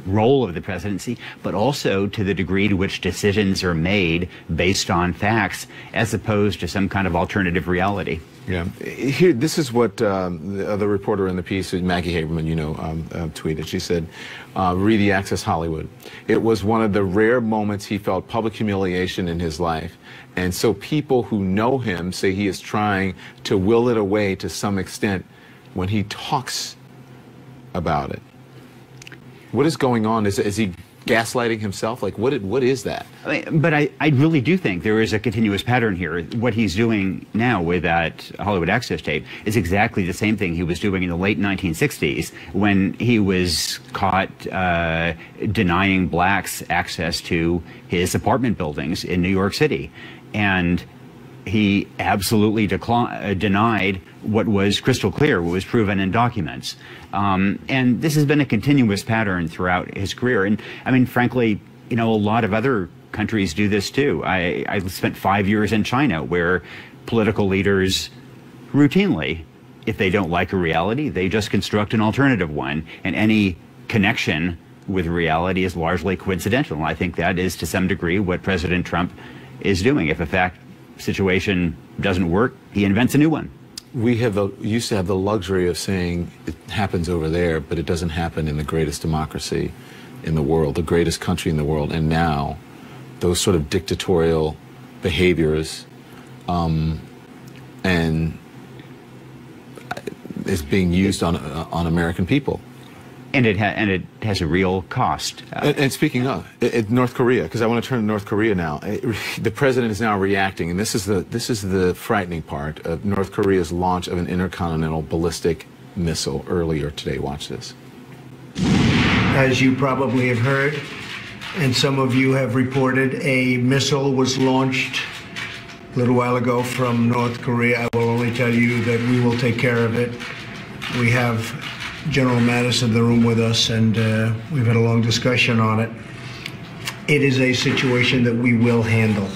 role of the presidency, but also to the degree to which decisions are made based on facts as opposed to some kind of alternative reality. Yeah. Here, this is what the reporter in the piece, Maggie Haberman, tweeted. She said, read the Access Hollywood. It was one of the rare moments he felt public humiliation in his life. And so people who know him say he is trying to will it away to some extent when he talks about it. What is going on? Is he gaslighting himself? Like, what is that? I mean, but I really do think there is a continuous pattern here. What he's doing now with that Hollywood Access tape is exactly the same thing he was doing in the late 1960s when he was caught denying blacks access to his apartment buildings in New York City. And he absolutely denied what was crystal clear, what was proven in documents. And this has been a continuous pattern throughout his career. And I mean, frankly, a lot of other countries do this too. I spent 5 years in China, where political leaders routinely, if they don't like a reality, they just construct an alternative one. And any connection with reality is largely coincidental. And I think that is to some degree what President Trump is doing. If a fact situation doesn't work, he invents a new one. We used to have the luxury of saying it happens over there, but it doesn't happen in the greatest democracy in the world, the greatest country in the world. And now those sort of dictatorial behaviors and is being used on American people. And it has a real cost. And speaking of North Korea, because I want to turn to North Korea now, the president is now reacting, and this is the frightening part of North Korea's launch of an intercontinental ballistic missile earlier today. Watch this. As you probably have heard, and some of you have reported, a missile was launched a little while ago from North Korea. I will only tell you that we will take care of it. We have General Mattis in the room with us, and we've had a long discussion on it. it is a situation that we will handle.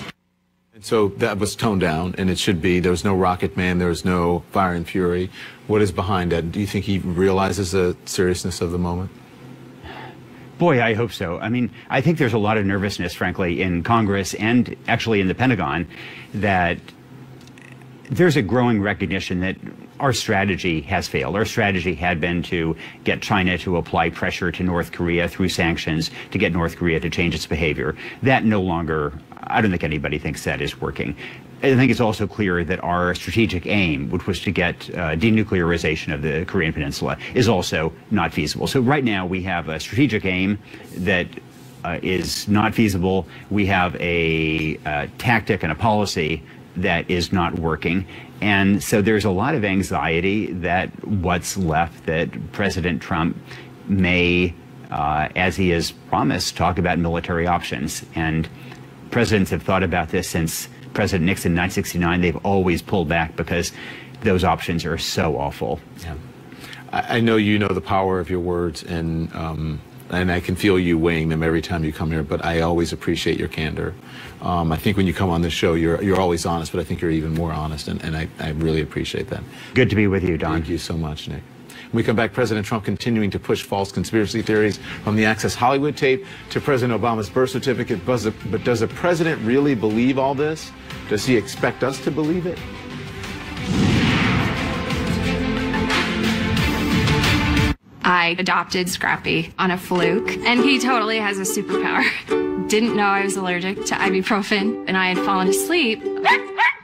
And so that was toned down, and it should be. There was no Rocket Man. There was no Fire and Fury. What is behind that? Do you think he realizes the seriousness of the moment? Boy, I hope so. I mean, I think there's a lot of nervousness, frankly, in Congress and actually in the Pentagon that there's a growing recognition that our strategy has failed. Our strategy had been to get China to apply pressure to North Korea through sanctions to get North Korea to change its behavior. That no longer, I don't think anybody thinks that is working. I think it's also clear that our strategic aim, which was to get denuclearization of the Korean Peninsula, is also not feasible. So right now we have a strategic aim that is not feasible. We have a tactic and a policy that is not working. And so there's a lot of anxiety that what's left, that President Trump may, as he has promised, talk about military options. And presidents have thought about this since President Nixon in 1969. They've always pulled back because those options are so awful. Yeah. I know you know the power of your words, and I can feel you weighing them every time you come here, but I always appreciate your candor. I think when you come on this show, you're always honest, but I think you're even more honest, and I really appreciate that. Good to be with you, Don. Thank you so much, Nick. When we come back, President Trump continuing to push false conspiracy theories from the Access Hollywood tape to President Obama's birth certificate. But does the president really believe all this? Does he expect us to believe it? I adopted Scrappy on a fluke, and he totally has a superpower. Didn't know I was allergic to ibuprofen, and I had fallen asleep.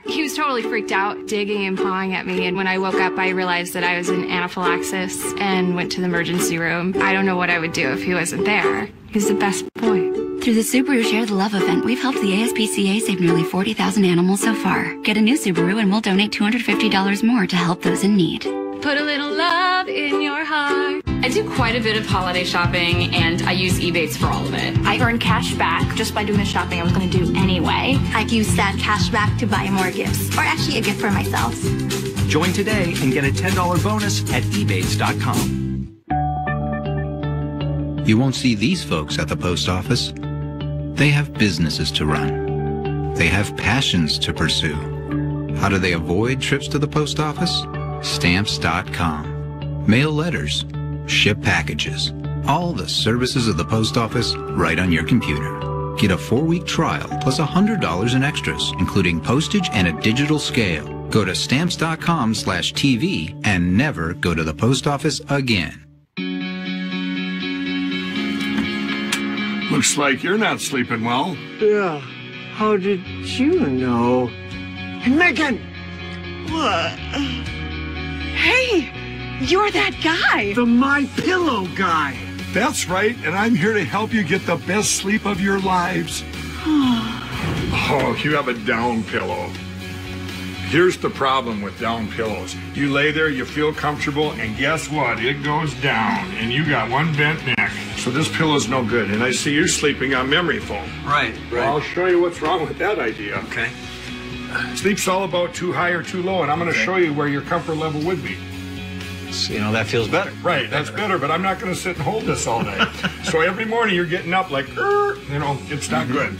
He was totally freaked out, digging and pawing at me, and when I woke up, I realized that I was in anaphylaxis and went to the emergency room. I don't know what I would do if he wasn't there. He's the best boy. Through the Subaru Share the Love event, we've helped the ASPCA save nearly 40,000 animals so far. Get a new Subaru and we'll donate $250 more to help those in need. Put a little love in your heart. I do quite a bit of holiday shopping, and I use Ebates for all of it. I earn cash back just by doing the shopping I was going to do anyway. I use that cash back to buy more gifts, or actually a gift for myself. Join today and get a $10 bonus at ebates.com. You won't see these folks at the post office. They have businesses to run. They have passions to pursue. How do they avoid trips to the post office? Stamps.com. Mail letters. Ship packages. All the services of the post office right on your computer. Get a 4-week trial plus $100 in extras, including postage and a digital scale. Go to stamps.com/TV and never go to the post office again. Looks like you're not sleeping well. Yeah. How did you know? Megan! What? Hey, you're that guy. The My Pillow guy. That's right, and I'm here to help you get the best sleep of your lives. Oh, you have a down pillow. Here's the problem with down pillows. You lay there, you feel comfortable, and guess what? It goes down, and you got one bent neck. So this pillow's no good, and I see you're sleeping on memory foam. Right. Well, I'll show you what's wrong with that idea. Okay. Sleep's all about too high or too low, and I'm going to show you where your comfort level would be. So, that feels better. Right, that's better, but I'm not going to sit and hold this all day. So every morning you're getting up like, it's not good.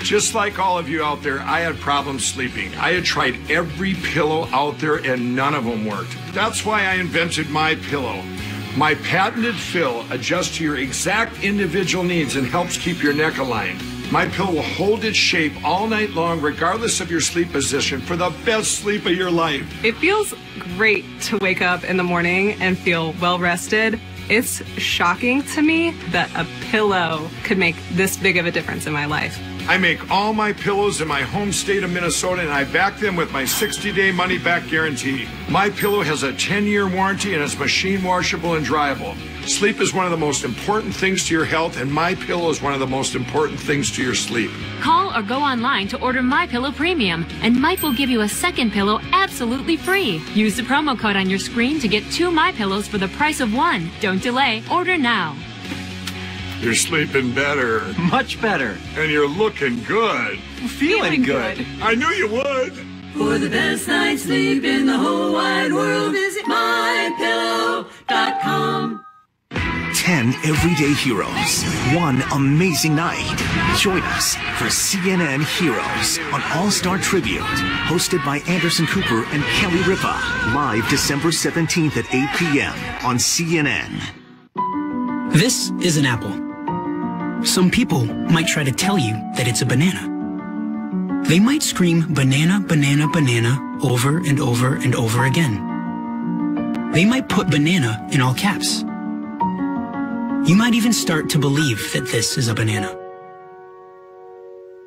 Just like all of you out there, I had problems sleeping. I had tried every pillow out there and none of them worked. That's why I invented My Pillow. My patented fill adjusts to your exact individual needs and helps keep your neck aligned. My Pillow will hold its shape all night long, regardless of your sleep position, for the best sleep of your life. It feels great to wake up in the morning and feel well rested. It's shocking to me that a pillow could make this big of a difference in my life. I make all my pillows in my home state of Minnesota, and I back them with my 60-day money-back guarantee. My Pillow has a 10-year warranty, and it's machine washable and dryable. Sleep is one of the most important things to your health, and My Pillow is one of the most important things to your sleep. Call or go online to order My Pillow Premium, and Mike will give you a second pillow absolutely free. Use the promo code on your screen to get 2 My Pillows for the price of 1. Don't delay. Order now. You're sleeping better. Much better. And you're looking good. Feeling good. I knew you would. For the best night's sleep in the whole wide world, visit MyPillow.com. 10 everyday heroes, one amazing night. Join us for CNN Heroes on All-Star Tribute, hosted by Anderson Cooper and Kelly Ripa, live December 17th at 8 p.m. on CNN. This is an apple. Some people might try to tell you that it's a banana. They might scream banana, banana, banana over and over and over again. They might put banana in all caps. You might even start to believe that this is a banana.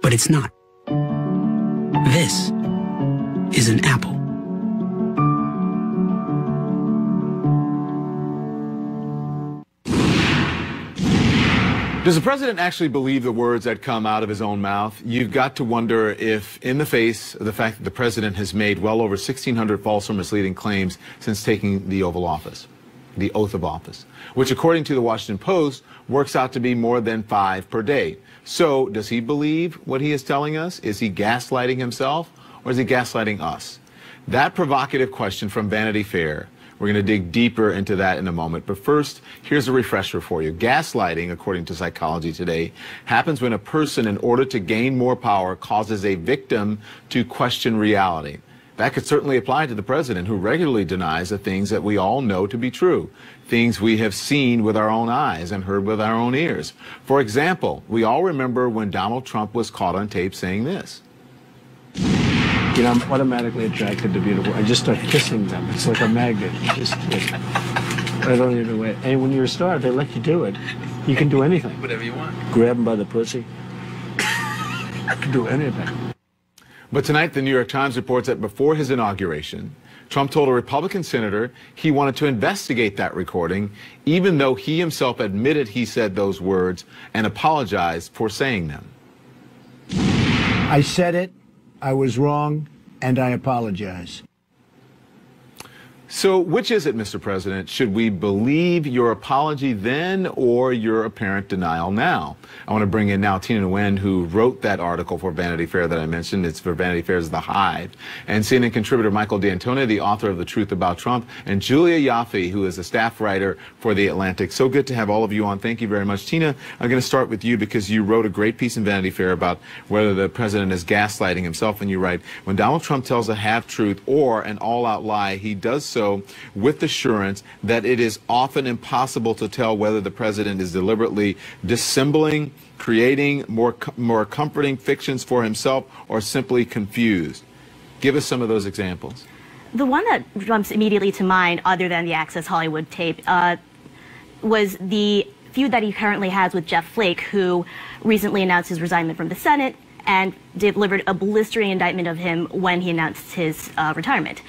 But it's not. This is an apple. Does the president actually believe the words that come out of his own mouth? You've got to wonder if, in the face of the fact that the president has made well over 1,600 false or misleading claims since taking the Oval Office, the oath of office, which according to the Washington Post works out to be more than 5 per day. So does he believe what he is telling us? Is he gaslighting himself, or is he gaslighting us? That provocative question from Vanity Fair. We're going to dig deeper into that in a moment. But first, here's a refresher for you. Gaslighting, according to Psychology Today, happens when a person, in order to gain more power, causes a victim to question reality. That could certainly apply to the president, who regularly denies the things that we all know to be true, things we have seen with our own eyes and heard with our own ears. For example, we all remember when Donald Trump was caught on tape saying this. You know, I'm automatically attracted to beautiful. I just start kissing them. It's like a magnet. You just kiss. I don't even wait. And when you're a star, they let you do it. You can do anything. Whatever you want. Grab them by the pussy. You can do anything. But tonight, the New York Times reports that before his inauguration, Trump told a Republican senator he wanted to investigate that recording, even though he himself admitted he said those words and apologized for saying them. I said it. I was wrong, and I apologize. So which is it, Mr. President? Should we believe your apology then or your apparent denial now? I want to bring in now Tina Nguyen, who wrote that article for Vanity Fair that I mentioned. It's for Vanity Fair's The Hive. And CNN contributor Michael D'Antoni, the author of The Truth About Trump, and Julia Yaffe, who is a staff writer for The Atlantic. So good to have all of you on. Thank you very much. Tina, I'm going to start with you because you wrote a great piece in Vanity Fair about whether the president is gaslighting himself. And you write, when Donald Trump tells a half-truth or an all-out lie, he does so with assurance that it is often impossible to tell whether the president is deliberately dissembling, creating more comforting fictions for himself, or simply confused. Give us some of those examples. The one that jumps immediately to mind, other than the Access Hollywood tape, was the feud that he currently has with Jeff Flake, who recently announced his resignation from the Senate and delivered a blistering indictment of him when he announced his retirement.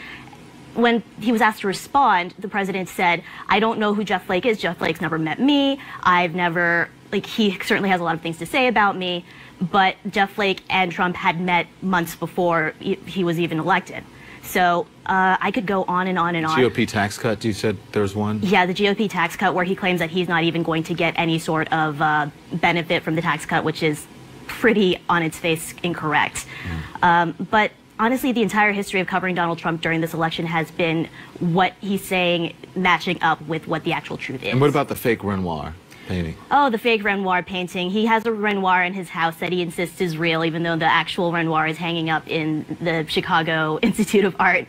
When he was asked to respond, the president said, I don't know who Jeff Flake is. Jeff Flake's never met me. I've never, he certainly has a lot of things to say about me. But Jeff Flake and Trump had met months before he was even elected. So I could go on and on and on. GOP tax cut, you said there's one? Yeah, the GOP tax cut, where he claims that he's not even going to get any sort of benefit from the tax cut, which is pretty on its face incorrect. But honestly, the entire history of covering Donald Trump during this election has been what he's saying matching up with what the actual truth is. And what about the fake Renoir painting? Oh, the fake Renoir painting. He has a Renoir in his house that he insists is real, even though the actual Renoir is hanging up in the Chicago Institute of Art.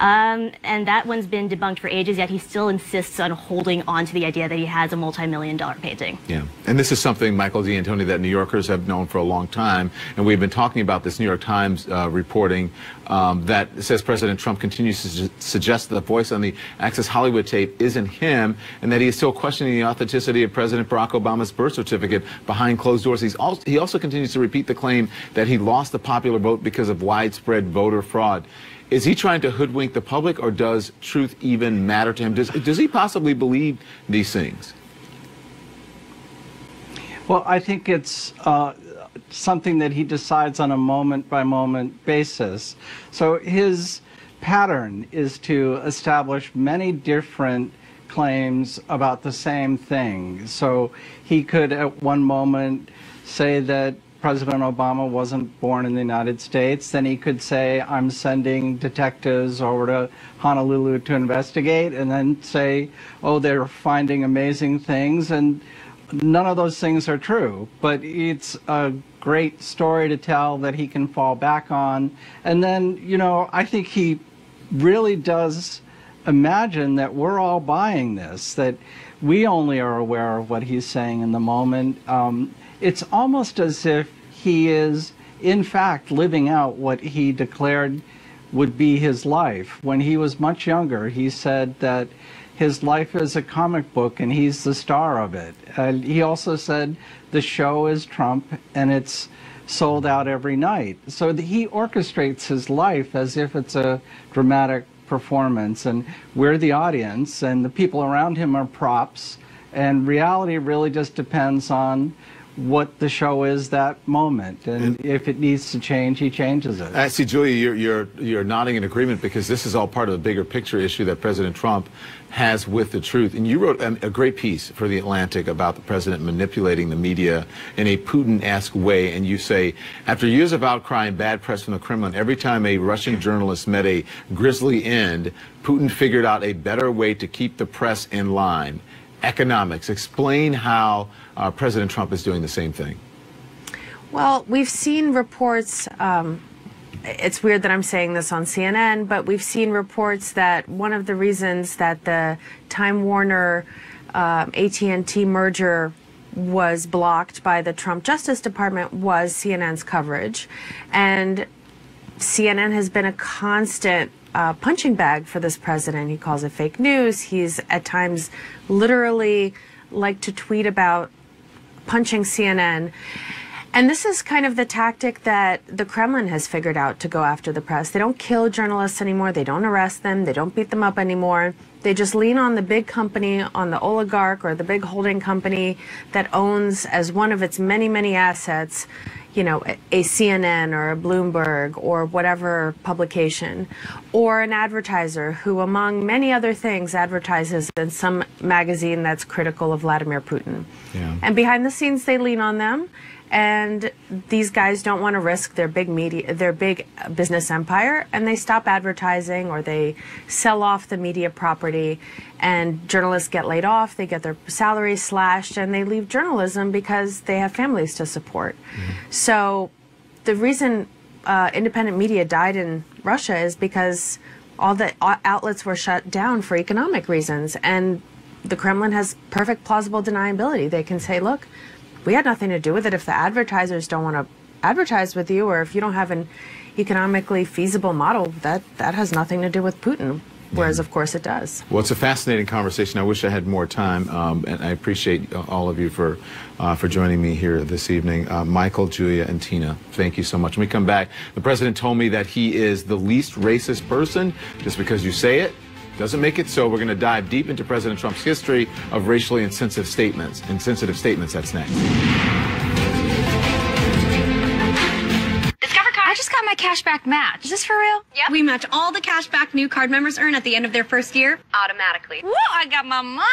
And that one's been debunked for ages, yet he still insists on holding on to the idea that he has a multi-million-dollar painting. Yeah, and this is something, Michael D'Antoni, that New Yorkers have known for a long time, and we've been talking about this New York Times reporting that says President Trump continues to suggest that the voice on the Access Hollywood tape isn't him, and that he is still questioning the authenticity of President Barack Obama's birth certificate behind closed doors. He also continues to repeat the claim that he lost the popular vote because of widespread voter fraud. Is he trying to hoodwink the public, or does truth even matter to him? Does he possibly believe these things? Well, I think it's something that he decides on a moment-by-moment basis. So his pattern is to establish many different claims about the same thing. So he could at one moment say that President Obama wasn't born in the United States, then he could say, I'm sending detectives over to Honolulu to investigate, and then say, oh, they're finding amazing things, and none of those things are true. But it's a great story to tell that he can fall back on. And then, you know, I think he really does imagine that we're all buying this, that we only are aware of what he's saying in the moment. It's almost as if he is, in fact, living out what he declared would be his life. When he was much younger, he said that his life is a comic book and he's the star of it. He also said the show is Trump and it's sold out every night. So he orchestrates his life as if it's a dramatic performance, and we're the audience and the people around him are props, and reality really just depends on what the show is that moment, and if it needs to change, he changes it. I see, Julia, you're nodding in agreement, because this is all part of the bigger picture issue that President Trump has with the truth. And you wrote a great piece for The Atlantic about the president manipulating the media in a Putin-esque way, and you say, after years of outcry and bad press from the Kremlin, every time a Russian journalist met a grisly end, Putin figured out a better way to keep the press in line. Economics. Explain how President Trump is doing the same thing. Well, we've seen reports, it's weird that I'm saying this on CNN, but we've seen reports that one of the reasons that the Time Warner AT&T merger was blocked by the Trump Justice Department was CNN's coverage. And CNN has been a constant punching bag for this president. He calls it fake news. He's at times literally like to tweet about punching CNN. And this is kind of the tactic that the Kremlin has figured out to go after the press. They don't kill journalists anymore. They don't arrest them. They don't beat them up anymore. They just lean on the big company, on the oligarch or the big holding company that owns as one of its many, many assets, you know, a CNN or a Bloomberg or whatever publication, or an advertiser who, among many other things, advertises in some magazine that's critical of Vladimir Putin. Yeah. And behind the scenes, they lean on them. And these guys don't want to risk their big media, their big business empire, and they stop advertising or they sell off the media property, and journalists get laid off, they get their salaries slashed, and they leave journalism because they have families to support. So the reason independent media died in Russia is because all the outlets were shut down for economic reasons, and the Kremlin has perfect plausible deniability. They can say, look, we had nothing to do with it. If the advertisers don't want to advertise with you, or if you don't have an economically feasible model, that has nothing to do with Putin. Whereas, of course, it does. Well, it's a fascinating conversation. I wish I had more time, and I appreciate all of you for joining me here this evening. Michael, Julia, and Tina, thank you so much. When we come back, the president told me that he is the least racist person. Just because you say it doesn't make it so. We're going to dive deep into President Trump's history of racially insensitive statements. That's next. I just got my cashback match. Is this for real? Yep. We match all the cashback new card members earn at the end of their first year automatically. Whoa, I got my money.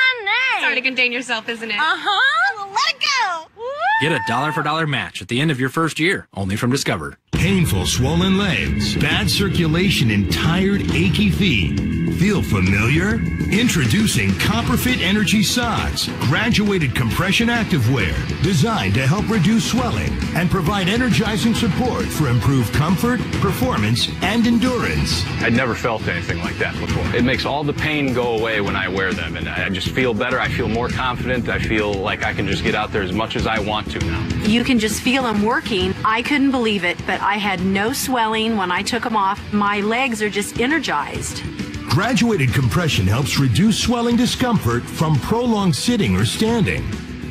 It's hard to contain yourself, isn't it? Uh-huh. Let it go. Woo. Get a $1-for-$1 match at the end of your first year, only from Discover. Painful swollen legs, bad circulation, and tired, achy feet. Feel familiar? Introducing CopperFit Energy Socks, graduated compression activewear designed to help reduce swelling and provide energizing support for improved comfort, performance, and endurance. I'd never felt anything like that before. It makes all the pain go away when I wear them, and I just feel better. I feel more confident. I feel like I can just get out there as much as I want to now. You can just feel them working. I couldn't believe it, but I had no swelling when I took them off. My legs are just energized. Graduated compression helps reduce swelling discomfort from prolonged sitting or standing.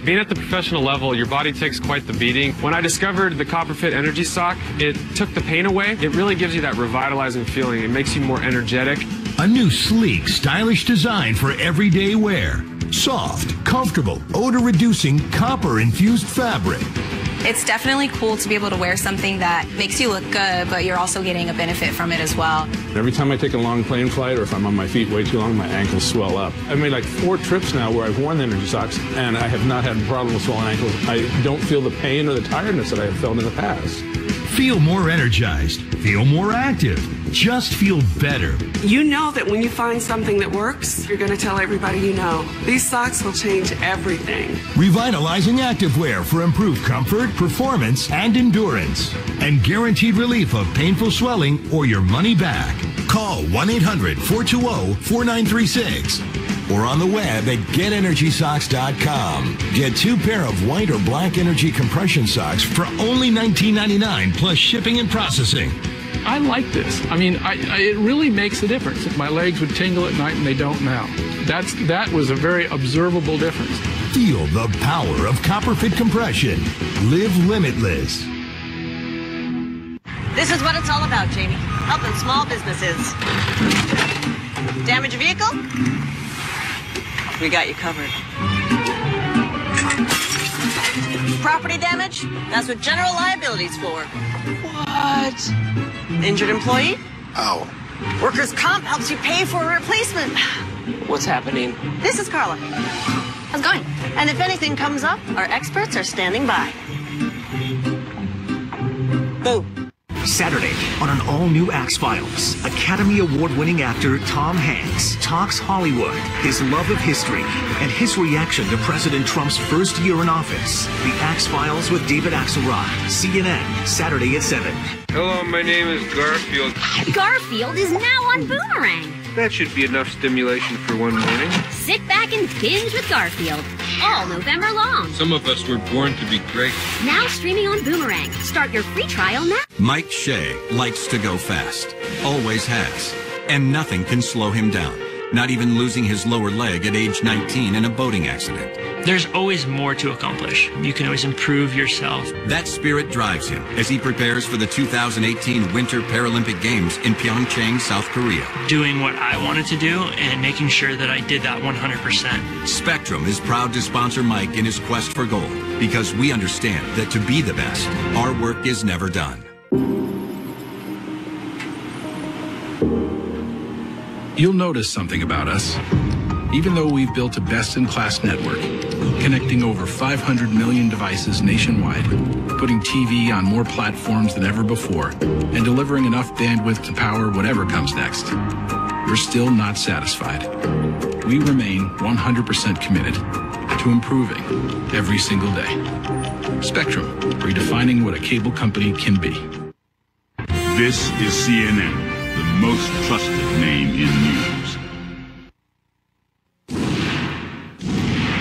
Being at the professional level, your body takes quite the beating. When I discovered the CopperFit Energy Sock, it took the pain away. It really gives you that revitalizing feeling. It makes you more energetic. A new sleek, stylish design for everyday wear. Soft, comfortable, odor-reducing, copper-infused fabric. It's definitely cool to be able to wear something that makes you look good, but you're also getting a benefit from it as well. Every time I take a long plane flight, or if I'm on my feet way too long, my ankles swell up. I've made like 4 trips now where I've worn the energy socks, and I have not had a problem with swollen ankles. I don't feel the pain or the tiredness that I have felt in the past. Feel more energized. Feel more active. Just feel better. You know that when you find something that works, you're going to tell everybody you know. These socks will change everything. Revitalizing activewear for improved comfort, performance, and endurance. And guaranteed relief of painful swelling or your money back. Call 1-800-420-4936. Or on the web at GetEnergySocks.com. Get 2 pair of white or black energy compression socks for only $19.99 plus shipping and processing. I like this. I mean, it really makes a difference. My legs would tingle at night and they don't now. That was a very observable difference. Feel the power of CopperFit compression. Live limitless. This is what it's all about, Jamie. Helping small businesses. Damage a vehicle? We got you covered. Property damage? That's what general liability's for. What? Injured employee? Ow. Workers' comp helps you pay for a replacement. What's happening? This is Carla. How's it going? And if anything comes up, our experts are standing by. Boom. Saturday on an all-new X-Files, Academy Award-winning actor Tom Hanks talks Hollywood, his love of history, and his reaction to President Trump's first year in office. The X-Files with David Axelrod, CNN, Saturday at 7. Hello, my name is Garfield. Garfield is now on Boomerang. That should be enough stimulation for one morning. Sit back and binge with Garfield, all November long. Some of us were born to be great. Now streaming on Boomerang. Start your free trial now. Mike Shea likes to go fast. Always has. And nothing can slow him down. Not even losing his lower leg at age 19 in a boating accident. There's always more to accomplish. You can always improve yourself. That spirit drives him as he prepares for the 2018 Winter Paralympic Games in Pyeongchang, South Korea. Doing what I wanted to do and making sure that I did that 100%. Spectrum is proud to sponsor Mike in his quest for gold because we understand that to be the best, our work is never done. You'll notice something about us. Even though we've built a best-in-class network, connecting over 500 million devices nationwide, putting TV on more platforms than ever before, and delivering enough bandwidth to power whatever comes next, we're still not satisfied. We remain 100% committed to improving every single day. Spectrum, redefining what a cable company can be. This is CNN, the most trusted name in news.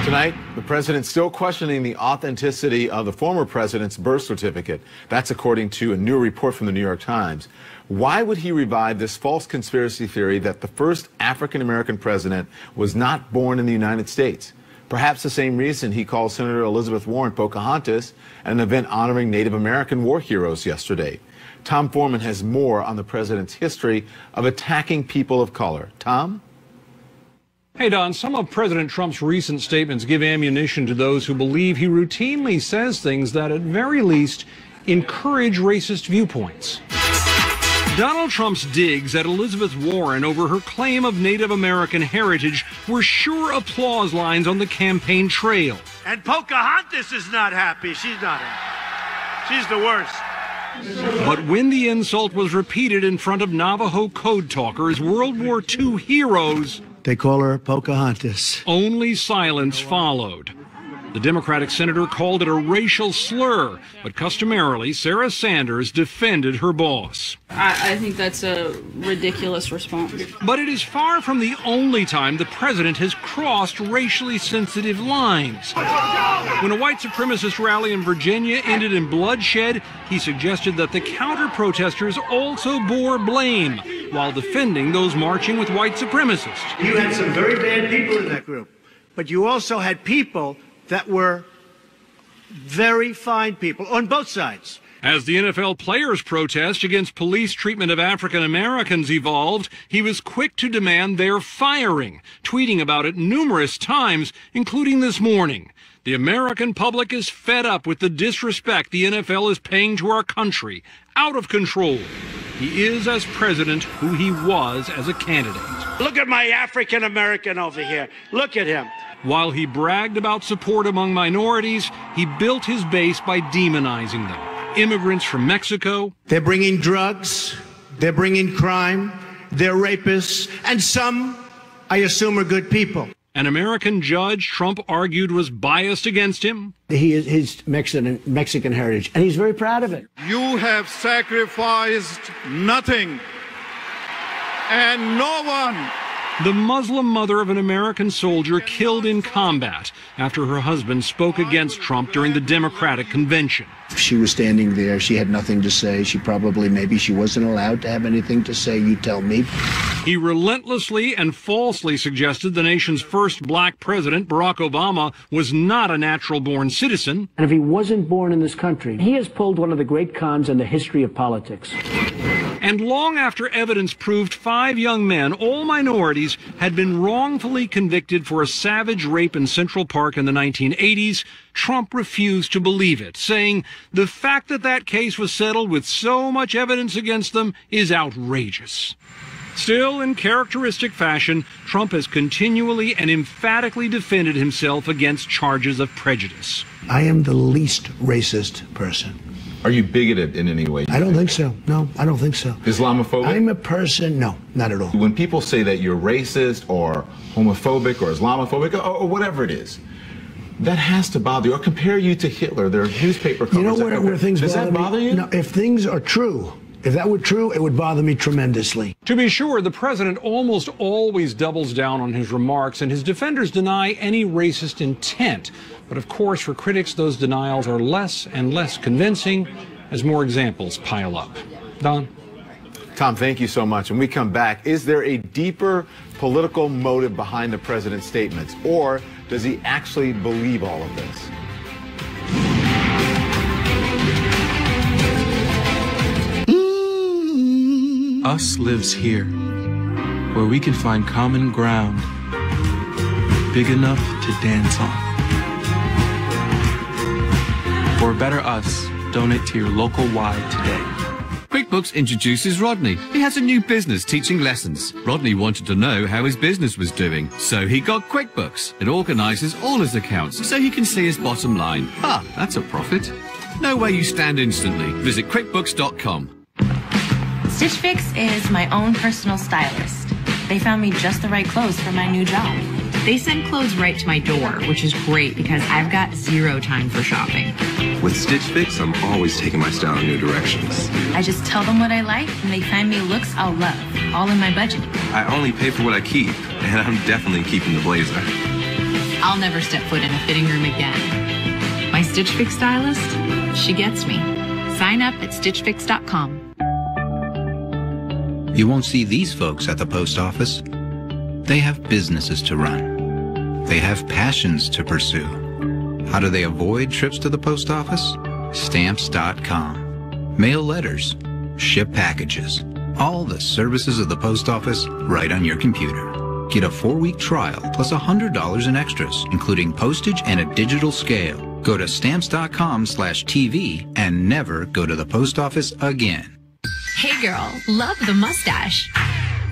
Tonight, the president's still questioning the authenticity of the former president's birth certificate. That's according to a new report from the New York Times. Why would he revive this false conspiracy theory that the first African-American president was not born in the United States? Perhaps the same reason he called Senator Elizabeth Warren Pocahontas at an event honoring Native American war heroes yesterday. Tom Foreman has more on the president's history of attacking people of color. Tom? Hey, Don, some of President Trump's recent statements give ammunition to those who believe he routinely says things that, at very least, encourage racist viewpoints. Donald Trump's digs at Elizabeth Warren over her claim of Native American heritage were sure applause lines on the campaign trail. And Pocahontas is not happy. She's not happy. She's the worst. But when the insult was repeated in front of Navajo code talkers, World War II heroes, they call her Pocahontas, only silence followed. The Democratic senator called it a racial slur, but customarily, Sarah Sanders defended her boss. I think that's a ridiculous response. But it is far from the only time the president has crossed racially sensitive lines. When a white supremacist rally in Virginia ended in bloodshed, he suggested that the counter-protesters also bore blame while defending those marching with white supremacists. You had some very bad people in that group, but you also had people that were very fine people on both sides. As the NFL players' protest against police treatment of African Americans evolved, he was quick to demand their firing, tweeting about it numerous times, including this morning. The American public is fed up with the disrespect the NFL is paying to our country. Out of control. He is, as president, who he was as a candidate. Look at my African American over here. Look at him. While he bragged about support among minorities, he built his base by demonizing them. Immigrants from Mexico. They're bringing drugs. They're bringing crime. They're rapists. And some, I assume, are good people. An American judge Trump argued was biased against him. He is his Mexican heritage, and he's very proud of it. You have sacrificed nothing and no one. The Muslim mother of an American soldier killed in combat after her husband spoke against Trump during the Democratic convention. If she was standing there, she had nothing to say. Maybe she wasn't allowed to have anything to say. You tell me. He relentlessly and falsely suggested the nation's first black president, Barack Obama, was not a natural-born citizen. And if he wasn't born in this country, he has pulled one of the great cons in the history of politics. And long after evidence proved 5 young men, all minorities, had been wrongfully convicted for a savage rape in Central Park in the 1980s, Trump refused to believe it, saying the fact that that case was settled with so much evidence against them is outrageous. Still, in characteristic fashion, Trump has continually and emphatically defended himself against charges of prejudice. I am the least racist person. Are you bigoted in any way? I don't think so. No, I don't think so. Islamophobic? I'm a person, no, not at all. When people say that you're racist or homophobic or Islamophobic or whatever it is, that has to bother you. Or compare you to Hitler. There are newspaper covers. You know where things Does bother that bother me? you? No, if things are true, if that were true, it would bother me tremendously. To be sure, the president almost always doubles down on his remarks, and his defenders deny any racist intent. But of course, for critics, those denials are less and less convincing as more examples pile up. Don? Tom, thank you so much. When we come back, is there a deeper political motive behind the president's statements, or does he actually believe all of this? Us lives here, where we can find common ground, big enough to dance on. For a better us, donate to your local Y today. QuickBooks introduces Rodney. He has a new business teaching lessons. Rodney wanted to know how his business was doing, so he got QuickBooks. It organizes all his accounts so he can see his bottom line. Ah, that's a profit. Know where you stand instantly. Visit QuickBooks.com. Stitch Fix is my own personal stylist. They found me just the right clothes for my new job. They send clothes right to my door, which is great because I've got 0 time for shopping. With Stitch Fix, I'm always taking my style in new directions. I just tell them what I like, and they find me looks I'll love, all in my budget. I only pay for what I keep, and I'm definitely keeping the blazer. I'll never step foot in a fitting room again. My Stitch Fix stylist, she gets me. Sign up at StitchFix.com. You won't see these folks at the post office. They have businesses to run. They have passions to pursue. How do they avoid trips to the post office? Stamps.com. Mail letters. Ship packages. All the services of the post office right on your computer. Get a 4-week trial plus $100 in extras, including postage and a digital scale. Go to stamps.com/TV and never go to the post office again. Hey girl, love the mustache.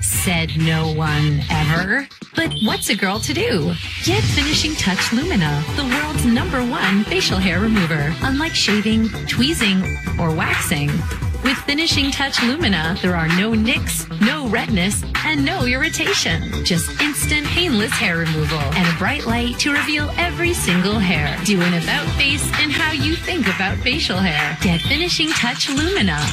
Said no one ever. But what's a girl to do? Get Finishing Touch Lumina, the world's #1 facial hair remover. Unlike shaving, tweezing, or waxing. With Finishing Touch Lumina, there are no nicks, no redness, and no irritation. Just instant, painless hair removal and a bright light to reveal every single hair. Do an about face and how you think about facial hair. Get Finishing Touch Lumina.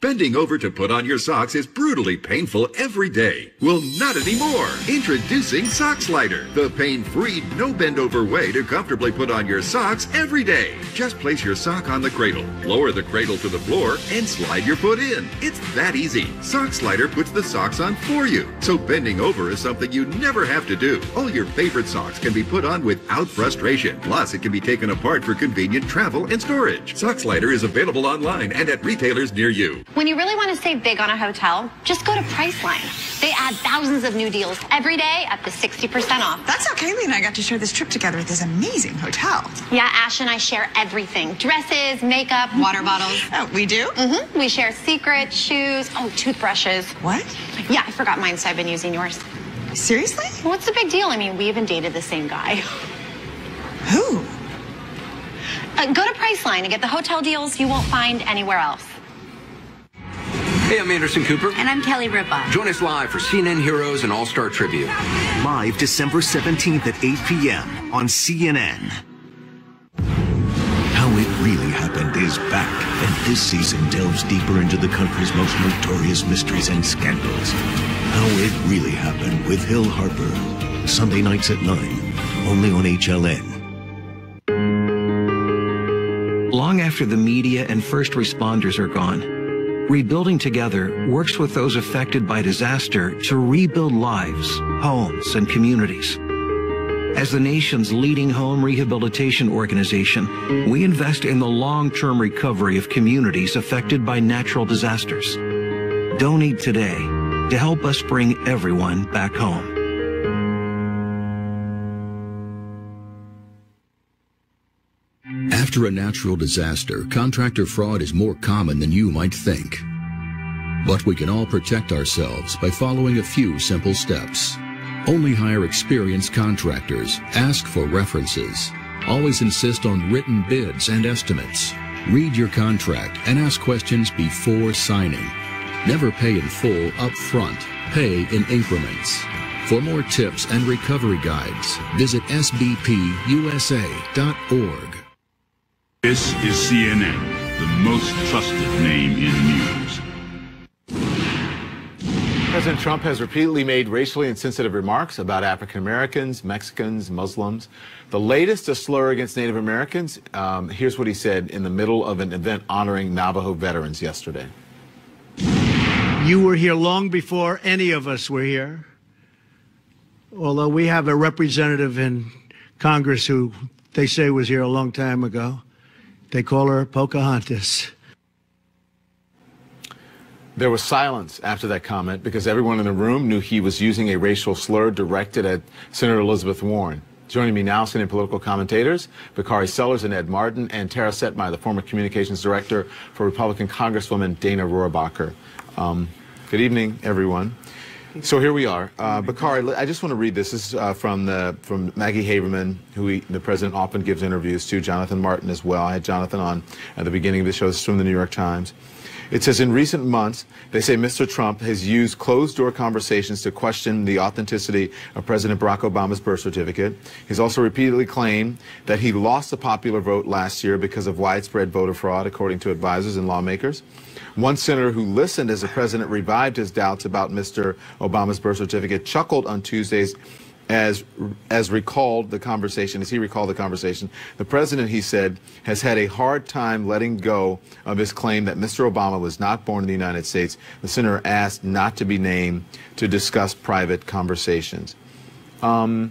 Bending over to put on your socks is brutally painful every day. Well, not anymore. Introducing Sock Slider, the pain-free, no-bend-over way to comfortably put on your socks every day. Just place your sock on the cradle, lower the cradle to the floor, and slide your foot in. It's that easy. Sock Slider puts the socks on for you, so bending over is something you never have to do. All your favorite socks can be put on without frustration. Plus, it can be taken apart for convenient travel and storage. Sock Slider is available online and at retailers near you. When you really want to save big on a hotel, just go to Priceline. They add thousands of new deals every day up to 60% off. That's how Kaylee and I got to share this trip together at this amazing hotel. Yeah, Ash and I share everything. Dresses, makeup, water bottles. Oh, we do? Mm-hmm. We share secrets, shoes, toothbrushes. What? Yeah, I forgot mine, so I've been using yours. Seriously? Well, what's the big deal? I mean, we even dated the same guy. Who? Go to Priceline and get the hotel deals you won't find anywhere else. Hey, I'm Anderson Cooper. And I'm Kelly Ripa. Join us live for CNN Heroes and All-Star Tribute. Live December 17th at 8 p.m. on CNN. How It Really Happened is back, and this season delves deeper into the country's most notorious mysteries and scandals. How It Really Happened with Hill Harper. Sunday nights at 9, only on HLN. Long after the media and first responders are gone, Rebuilding Together works with those affected by disaster to rebuild lives, homes, and communities. As the nation's leading home rehabilitation organization, we invest in the long-term recovery of communities affected by natural disasters. Donate today to help us bring everyone back home. After a natural disaster, contractor fraud is more common than you might think. But we can all protect ourselves by following a few simple steps. Only hire experienced contractors. Ask for references. Always insist on written bids and estimates. Read your contract and ask questions before signing. Never pay in full up front. Pay in increments. For more tips and recovery guides, visit sbpusa.org. This is CNN, the most trusted name in news. President Trump has repeatedly made racially insensitive remarks about African Americans, Mexicans, Muslims. The latest, a slur against Native Americans. Here's what he said in the middle of an event honoring Navajo veterans yesterday. You were here long before any of us were here. Although we have a representative in Congress who they say was here a long time ago. They call her Pocahontas. There was silence after that comment because everyone in the room knew he was using a racial slur directed at Senator Elizabeth Warren. Joining me now, CNN political commentators, Bakari Sellers and Ed Martin, and Tara Setmai, the former communications director for Republican Congresswoman Dana Rohrabacher. Good evening, everyone. So here we are. Bakari, I just want to read this. This is from Maggie Haberman, who the president often gives interviews to, Jonathan Martin as well. I had Jonathan on at the beginning of the show. This is from the New York Times. It says, in recent months, they say Mr. Trump has used closed-door conversations to question the authenticity of President Barack Obama's birth certificate. He's also repeatedly claimed that he lost the popular vote last year because of widespread voter fraud, according to advisors and lawmakers. One senator who listened as the president revived his doubts about Mr. Obama's birth certificate chuckled on Tuesdays as he recalled the conversation. The president, he said, has had a hard time letting go of his claim that Mr. Obama was not born in the United States. The senator asked not to be named to discuss private conversations. So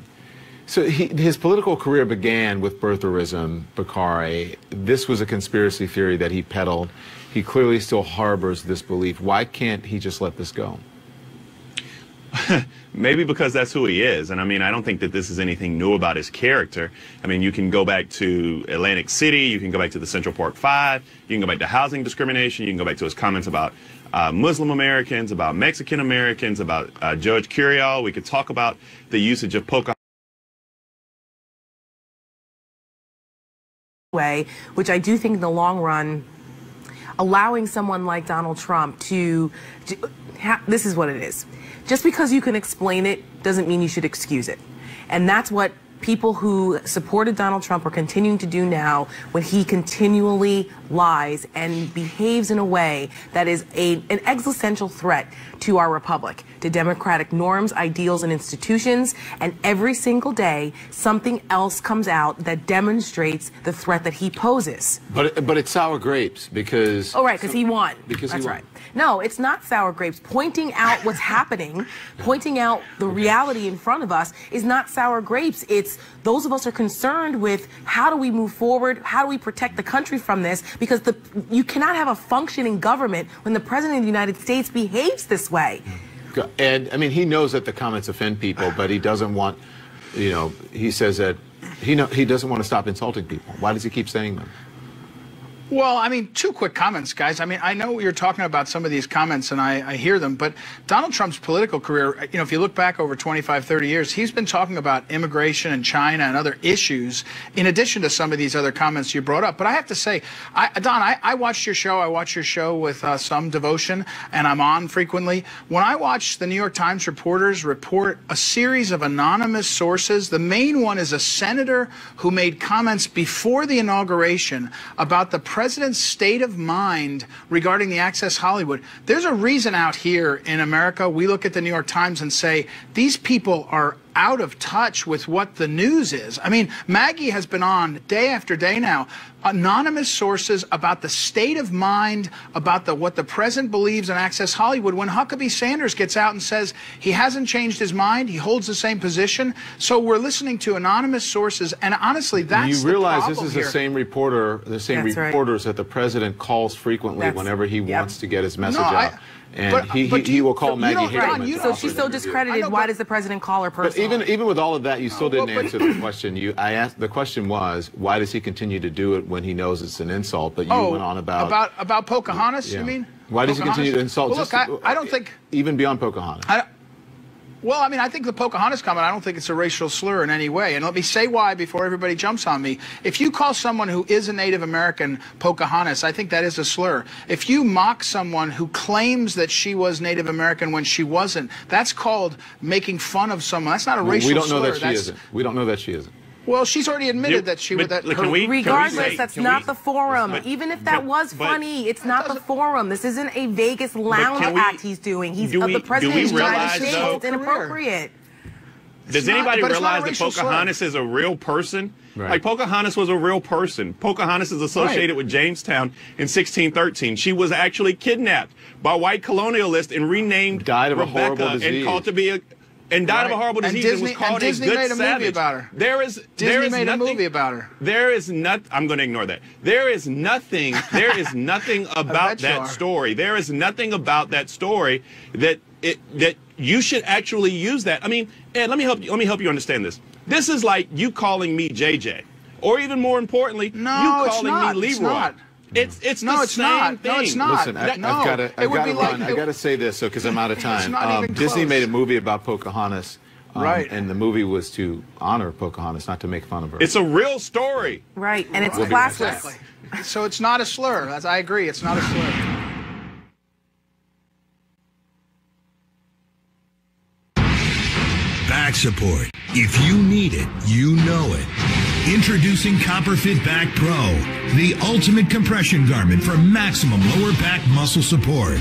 his political career began with birtherism, Bakari. This was a conspiracy theory that he peddled. He clearly still harbors this belief. Why can't he just let this go? Maybe because that's who he is. And I mean, I don't think that this is anything new about his character. I mean, you can go back to Atlantic City, you can go back to the Central Park Five, you can go back to housing discrimination, you can go back to his comments about Muslim Americans, about Mexican Americans, about Judge Curiel. We could talk about the usage of Pocahontas. Which I do think in the long run, allowing someone like Donald Trump to this is what it is. Just because you can explain it doesn't mean you should excuse it. And that's what people who supported Donald Trump are continuing to do now when he continually lies and behaves in a way that is an existential threat to our republic, to democratic norms, ideals, and institutions. And every single day, something else comes out that demonstrates the threat that he poses. But it's sour grapes because... Oh, right, because he won. Because That's he won. right. No, it's not sour grapes. Pointing out what's happening, pointing out the reality in front of us is not sour grapes. It's States, those of us are concerned with how do we move forward, how do we protect the country from this, because you cannot have a functioning government when the President of the United States behaves this way. And, I mean, he knows that the comments offend people, but he doesn't want, you know, he says that he doesn't want to stop insulting people. Why does he keep saying them? Well, I mean, two quick comments, guys. I mean, I know you're talking about some of these comments, and I hear them, but Donald Trump's political career, you know, if you look back over 25, 30 years, he's been talking about immigration and China and other issues in addition to some of these other comments you brought up. But I have to say, Don, I watched your show. I watch your show with some devotion, and I'm on frequently. When I watch the New York Times reporters report a series of anonymous sources, the main one is a senator who made comments before the inauguration about the president's state of mind regarding the Access Hollywood. There's a reason out here in America we look at the New York Times and say these people are out of touch with what the news is. I mean, Maggie has been on day after day now, anonymous sources about the state of mind, about what the president believes in Access Hollywood. When Huckabee Sanders gets out and says he hasn't changed his mind, he holds the same position. So we're listening to anonymous sources, and honestly, that's you realize the this is here. the same reporter, the same That's reporters that the president calls frequently whenever he wants to get his message No, out. And he will call Maggie Haberman. So she's still discredited. Why does the president call her personally? But even with all of that, you still didn't answer the question. I asked, the question was, why does he continue to do it when he knows it's an insult? But you went on about Pocahontas, you mean? Why does he continue to insult? Well, look, I don't think even beyond Pocahontas. Well, I mean, I think the Pocahontas comment, I don't think it's a racial slur in any way. And let me say why before everybody jumps on me. If you call someone who is a Native American Pocahontas, I think that is a slur. If you mock someone who claims that she was Native American when she wasn't, that's called making fun of someone. That's not a racial slur. We don't know that she isn't. We don't know that she isn't. Well, she's already admitted that she was that. Regardless, that's not the forum. Even if that was funny, it's not the forum. This isn't a Vegas lounge act he's doing. He's the president of the United States. It's inappropriate. Does anybody realize that Pocahontas is a real person? Right. Like, Pocahontas was a real person. Pocahontas is associated with Jamestown in 1613. She was actually kidnapped by white colonialists and renamed died of Rebecca a horrible disease. and called to be a died of a horrible disease and was called a good savage. Movie about her. Disney made a movie about her. There is I'm going to ignore that. There is nothing about that story. There is nothing about that story that you should actually use that. I mean, Ed, let me help you understand this. This is like you calling me JJ, or even more importantly, you calling me Leroy. It's the same thing. No, it's not. Listen, I've got to run. I got to say this because I'm out of time. Disney made a movie about Pocahontas, right? And the movie was to honor Pocahontas, not to make fun of her. It's a real story, right? And it's classless. Exactly. So it's not a slur. I agree. It's not a slur. Back support. If you need it, you know it. Introducing CopperFit Back Pro, the ultimate compression garment for maximum lower back muscle support.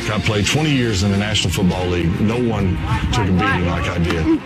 I played 20 years in the National Football League. No one took a beating like I did.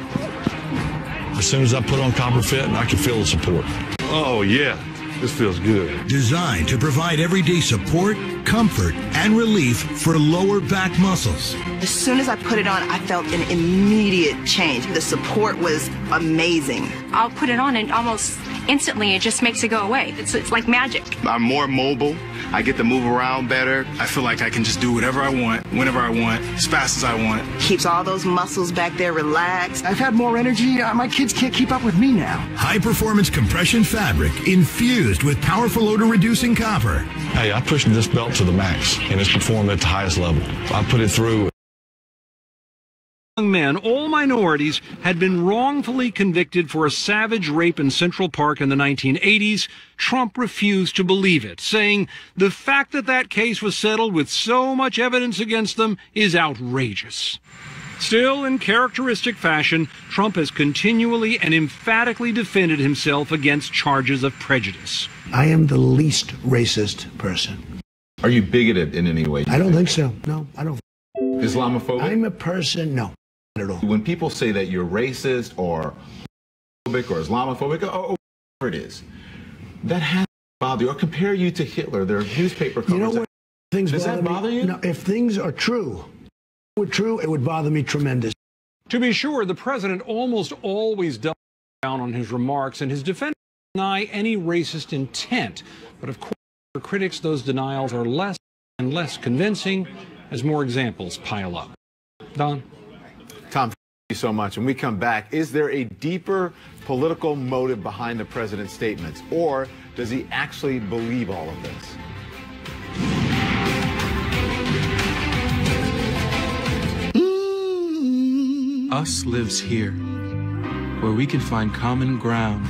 As soon as I put on CopperFit, I could feel the support. Oh, yeah. This feels good. Designed to provide everyday support, comfort, and relief for lower back muscles. As soon as I put it on, I felt an immediate change. The support was amazing. I'll put it on and almost instantly it just makes it go away. It's like magic. I'm more mobile. I get to move around better. I feel like I can just do whatever I want, whenever I want, as fast as I want. Keeps all those muscles back there relaxed. I've had more energy. My kids can't keep up with me now. High-performance compression fabric infused with powerful odor-reducing copper. Hey, I pushed this belt to the max, and it's performed at the highest level. I put it through. Young men, all minorities, had been wrongfully convicted for a savage rape in Central Park in the 1980s. Trump refused to believe it, saying the fact that that case was settled with so much evidence against them is outrageous. Still, in characteristic fashion, Trump has continually and emphatically defended himself against charges of prejudice. I am the least racist person. Are you bigoted in any way? I don't think so. No, I don't. Islamophobic? I'm a person, no. Not at all. When people say that you're racist or homophobic or Islamophobic or whatever it is, that has to bother you or compare you to Hitler. There are newspaper covers. You know what? Does that bother you? No, if things are true, it would bother me tremendous. To be sure, the president almost always dealt down on his remarks, and his defenders deny any racist intent. But of course, for critics, those denials are less and less convincing as more examples pile up. Don? Tom, thank you so much. When we come back, is there a deeper political motive behind the president's statements, or does he actually believe all of this? Us lives here, where we can find common ground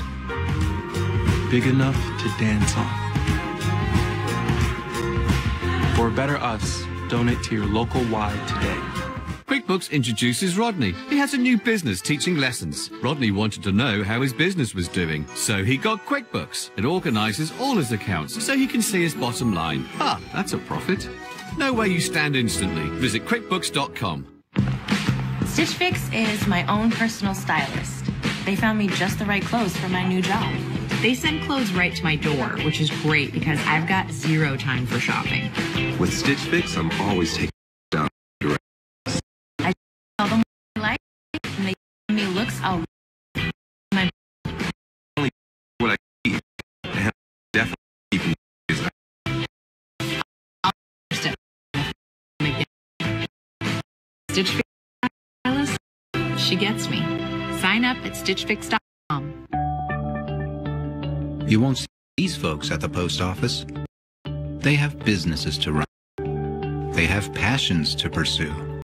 big enough to dance on. For a better us, donate to your local Y today. QuickBooks introduces Rodney. He has a new business teaching lessons. Rodney wanted to know how his business was doing, so he got QuickBooks. It organizes all his accounts so he can see his bottom line. Ah, that's a profit. Know where you stand instantly. Visit QuickBooks.com. Stitch Fix is my own personal stylist. They found me just the right clothes for my new job. They send clothes right to my door, which is great because I've got zero time for shopping. With Stitch Fix, I'm always taking down direct. I tell them what I like, and they give me looks I'll my Only what I eat. Definitely keeping Stitch Fix stylist, she gets me. Sign up at stitchfix.com. You won't see these folks at the post office. They have businesses to run. They have passions to pursue.